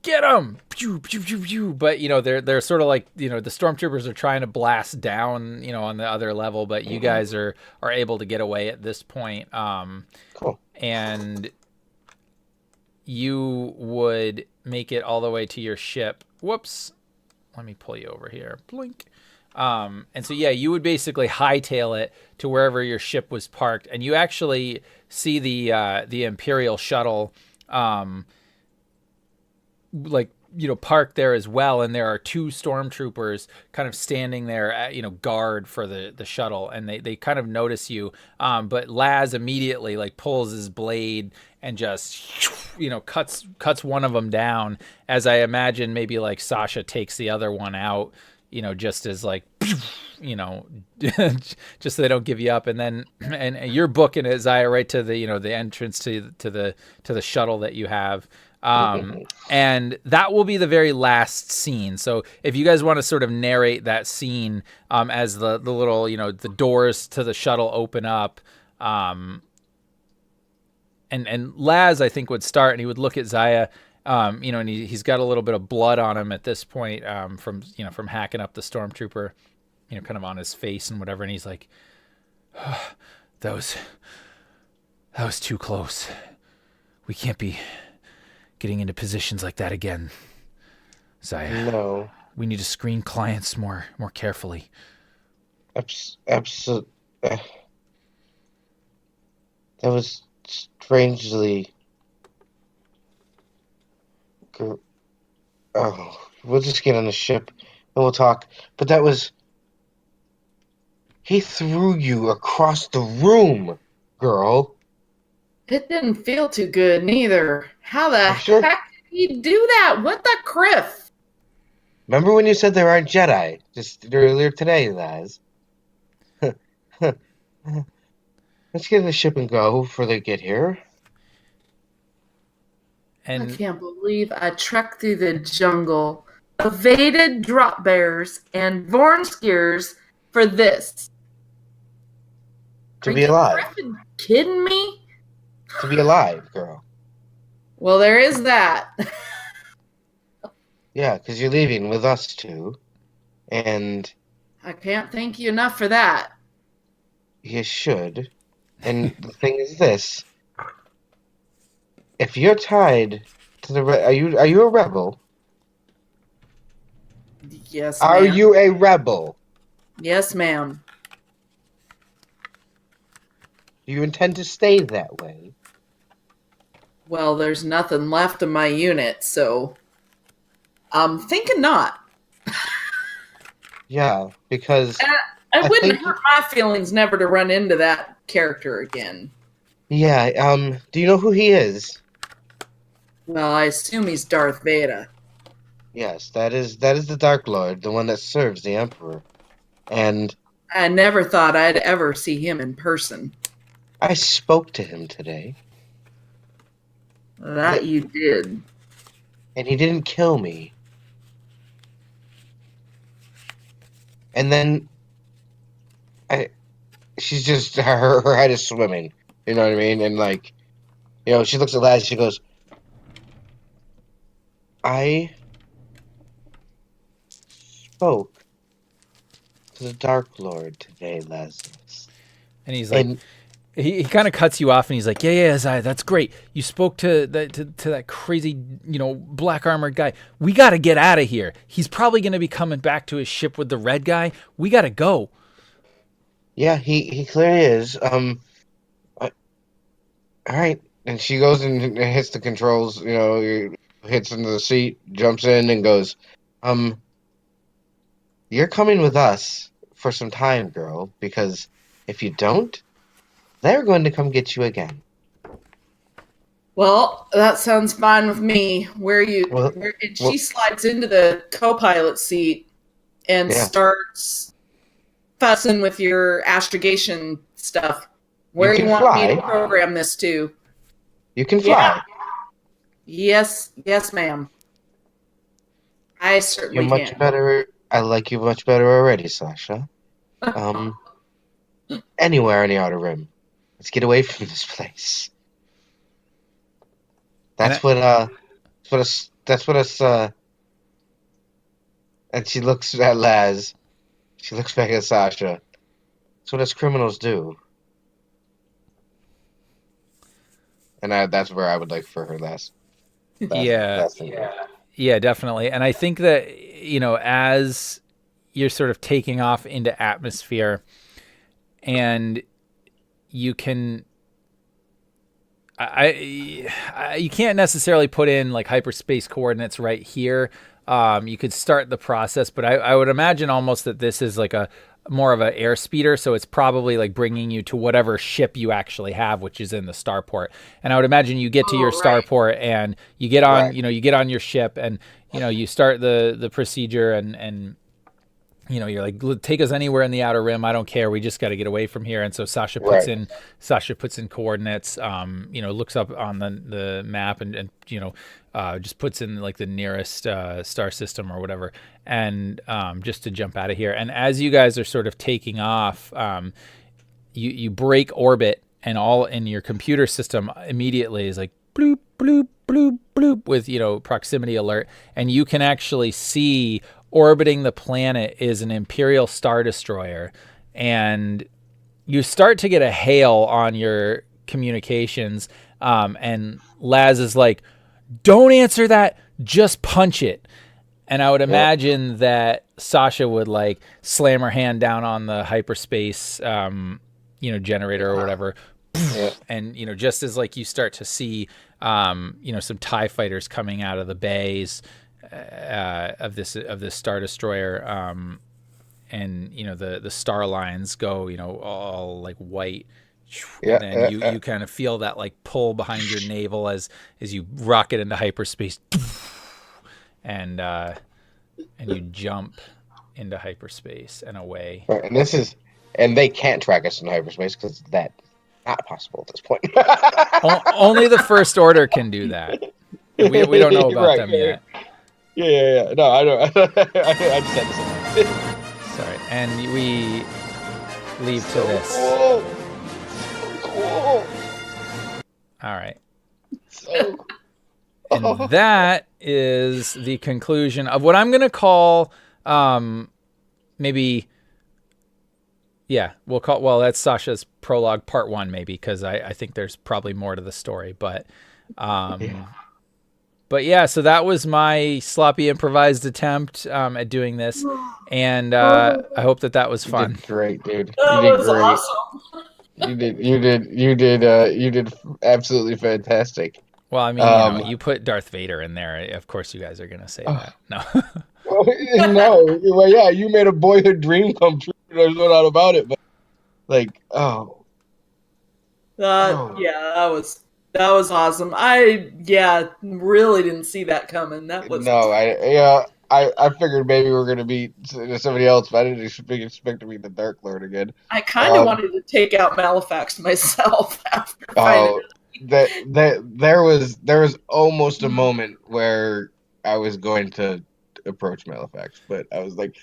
get them, but they're sort of like, the stormtroopers are trying to blast down, on the other level, but you guys are able to get away at this point. Cool. And you would make it all the way to your ship. Whoops. Let me pull you over here. Blink. And so, yeah, you would basically hightail it to wherever your ship was parked. And you actually see the Imperial shuttle, parked there as well. And there are two stormtroopers kind of standing there at, guard for the shuttle. And they kind of notice you. But Laz immediately like pulls his blade and just, cuts one of them down, as I imagine maybe like Sasha takes the other one out, just as like, just so they don't give you up. And then, and you're booking Isaiah right to the, the entrance to the shuttle that you have. And that will be the very last scene. So if you guys want to sort of narrate that scene, as the little, the doors to the shuttle open up, and Laz, I think, would start, and he would look at Zaya, and he's got a little bit of blood on him at this point, from hacking up the stormtrooper, kind of on his face and whatever. And he's like, oh, that was too close. We can't be getting into positions like that again, Zaya. No. We need to screen clients more carefully. Absolutely. That was strangely. Oh, we'll just get on the ship and we'll talk. But that was. He threw you across the room, girl. It didn't feel too good, neither. How the Sure. heck did he do that? What the criff? Remember when you said there aren't Jedi just earlier today, Laz? Let's get in the ship and go before they get here. I can't believe I trekked through the jungle evaded drop bears and Vornskiers for this. To be alive. Are you kidding me? To be alive, girl. Well, there is that. Yeah, because you're leaving with us two. And I can't thank you enough for that. you should. And the thing is this. If you're tied to the... are you a rebel? Yes, Are ma'am. you a rebel? Yes, ma'am. Do you intend to stay that way? Well, there's nothing left of my unit, so I'm thinking not. Yeah, because... I wouldn't think- hurt my feelings never to run into that character again. Yeah, do you know who he is? Well, I assume he's Darth Vader. Yes, that is the Dark Lord, the one that serves the Emperor. And I never thought I'd ever see him in person. I spoke to him today. That you did. And he didn't kill me. And then she's just her head is swimming. You know what I mean? And like, you know, she looks at Laz, she goes, I spoke to the Dark Lord today, Lazarus. And he's like, he kind of cuts you off, and he's like, yeah, Zai, that's great. You spoke to that crazy, black armored guy. We got to get out of here. He's probably going to be coming back to his ship with the red guy. We got to go. Yeah, he clearly is. All right. And she goes and hits the controls, hits into the seat, jumps in, and goes, you're coming with us for some time, girl, because if you don't, they're going to come get you again. Well, that sounds fine with me. And she slides into the co-pilot seat and starts fussing with your astrogation stuff. Where you want me to program this to? You can fly. Yeah. Yes, ma'am. I certainly You're much can. better. I like you much better already, Sasha. Anywhere in the Outer Rim. Let's get away from this place. That's what us. And she looks at Laz. She looks back at Sasha. That's what us criminals do. And that's where I would like for her last thing. Yeah, definitely. And I think that, as you're sort of taking off into atmosphere, and you can, you can't necessarily put in like hyperspace coordinates right here. You could start the process, but I would imagine almost that this is like a more of an airspeeder, so it's probably like bringing you to whatever ship you actually have, which is in the starport. And I would imagine you get to your starport and you get on, you get on your ship, and you start the procedure, and you're like, take us anywhere in the Outer Rim. I don't care. We just got to get away from here. And so Sasha puts in coordinates. Looks up on the map and just puts in like the nearest star system or whatever, and just to jump out of here. And as you guys are sort of taking off, you break orbit, and all in your computer system immediately is like bloop bloop bloop bloop with proximity alert, and you can actually see orbiting the planet is an Imperial Star Destroyer, and you start to get a hail on your communications, and Laz is like, don't answer that, just punch it. And I would imagine that Sasha would like slam her hand down on the hyperspace generator or whatever, and just as like you start to see some TIE fighters coming out of the bays of this Star Destroyer, and the star lines go all like white, and then you kind of feel that like pull behind your navel as you rocket into hyperspace, and you jump into hyperspace and away. Right, and they can't track us in hyperspace because that's not possible at this point. Only the First Order can do that. We don't know about them yet. Yeah. No, I don't. I just had to say. Sorry, and we leave to So this. cool. So cool. All right. So. And that is the conclusion of what I'm going to call maybe, yeah, we'll call, well, that's Sasha's prologue part 1 maybe, because I think there's probably more to the story. But yeah, so that was my sloppy improvised attempt at doing this. And I hope that was fun. You did great, dude. That You did was great. awesome. You did absolutely fantastic. Well, I mean, you put Darth Vader in there. Of course, you guys are going to say that. No. No, well, yeah, you made a boyhood dream come true. There's no doubt about it. But like, Yeah, that was awesome. I really didn't see that coming. That was no, I figured maybe we were gonna be somebody else, but I didn't expect to be the Dark Lord again. I kind of wanted to take out Malefax myself after finding there was almost a moment where I was going to approach Malefax, but I was like,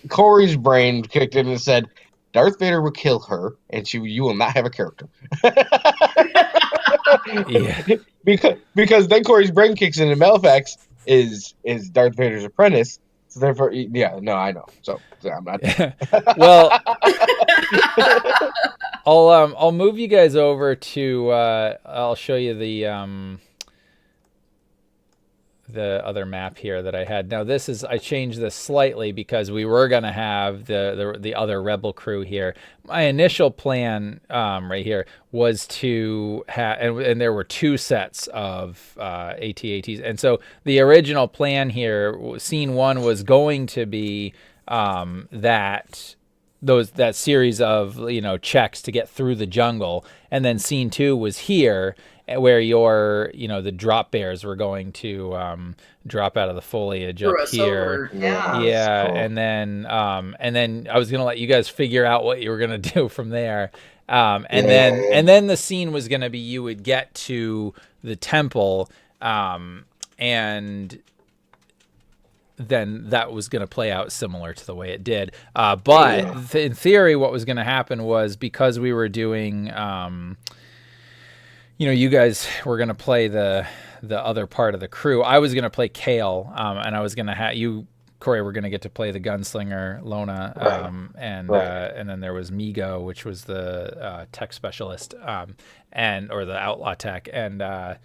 Corey's brain kicked in and said, Darth Vader will kill her, and you will not have a character. Yeah. Because then Corey's brain kicks in, and Malefax is Darth Vader's apprentice. So therefore, yeah, no, I know. So I'm not. Well, I'll move you guys over to. I'll show you the other map here that I had. Now this is, I changed this slightly because we were going to have the other rebel crew here. My initial plan right here was to have, and there were 2 sets of AT-ATs. And so the original plan here, scene 1 was going to be that series of, checks to get through the jungle. And then scene 2 was here, where the drop bears were going to drop out of the foliage up here. Yeah. Cool. And then I was gonna let you guys figure out what you were gonna do from there. And then the scene was gonna be, you would get to the temple, and then that was going to play out similar to the way it did. But in theory, what was going to happen was, because we were doing, you guys were going to play the other part of the crew. I was going to play Kale, and I was going to have you, Corey, were going to get to play the gunslinger Lona, and then there was Migo, which was the tech specialist, or the outlaw tech, and I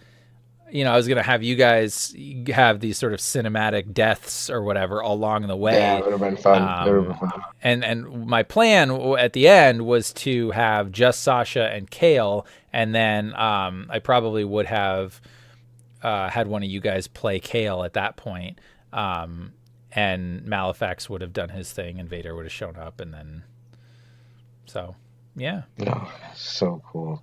was going to have you guys have these sort of cinematic deaths or whatever along the way. Yeah, it would have been fun. And my plan at the end was to have just Sasha and Kale, and then I probably would have had one of you guys play Kale at that point, and Malefax would have done his thing, and Vader would have shown up, and then, so, yeah. No, so cool.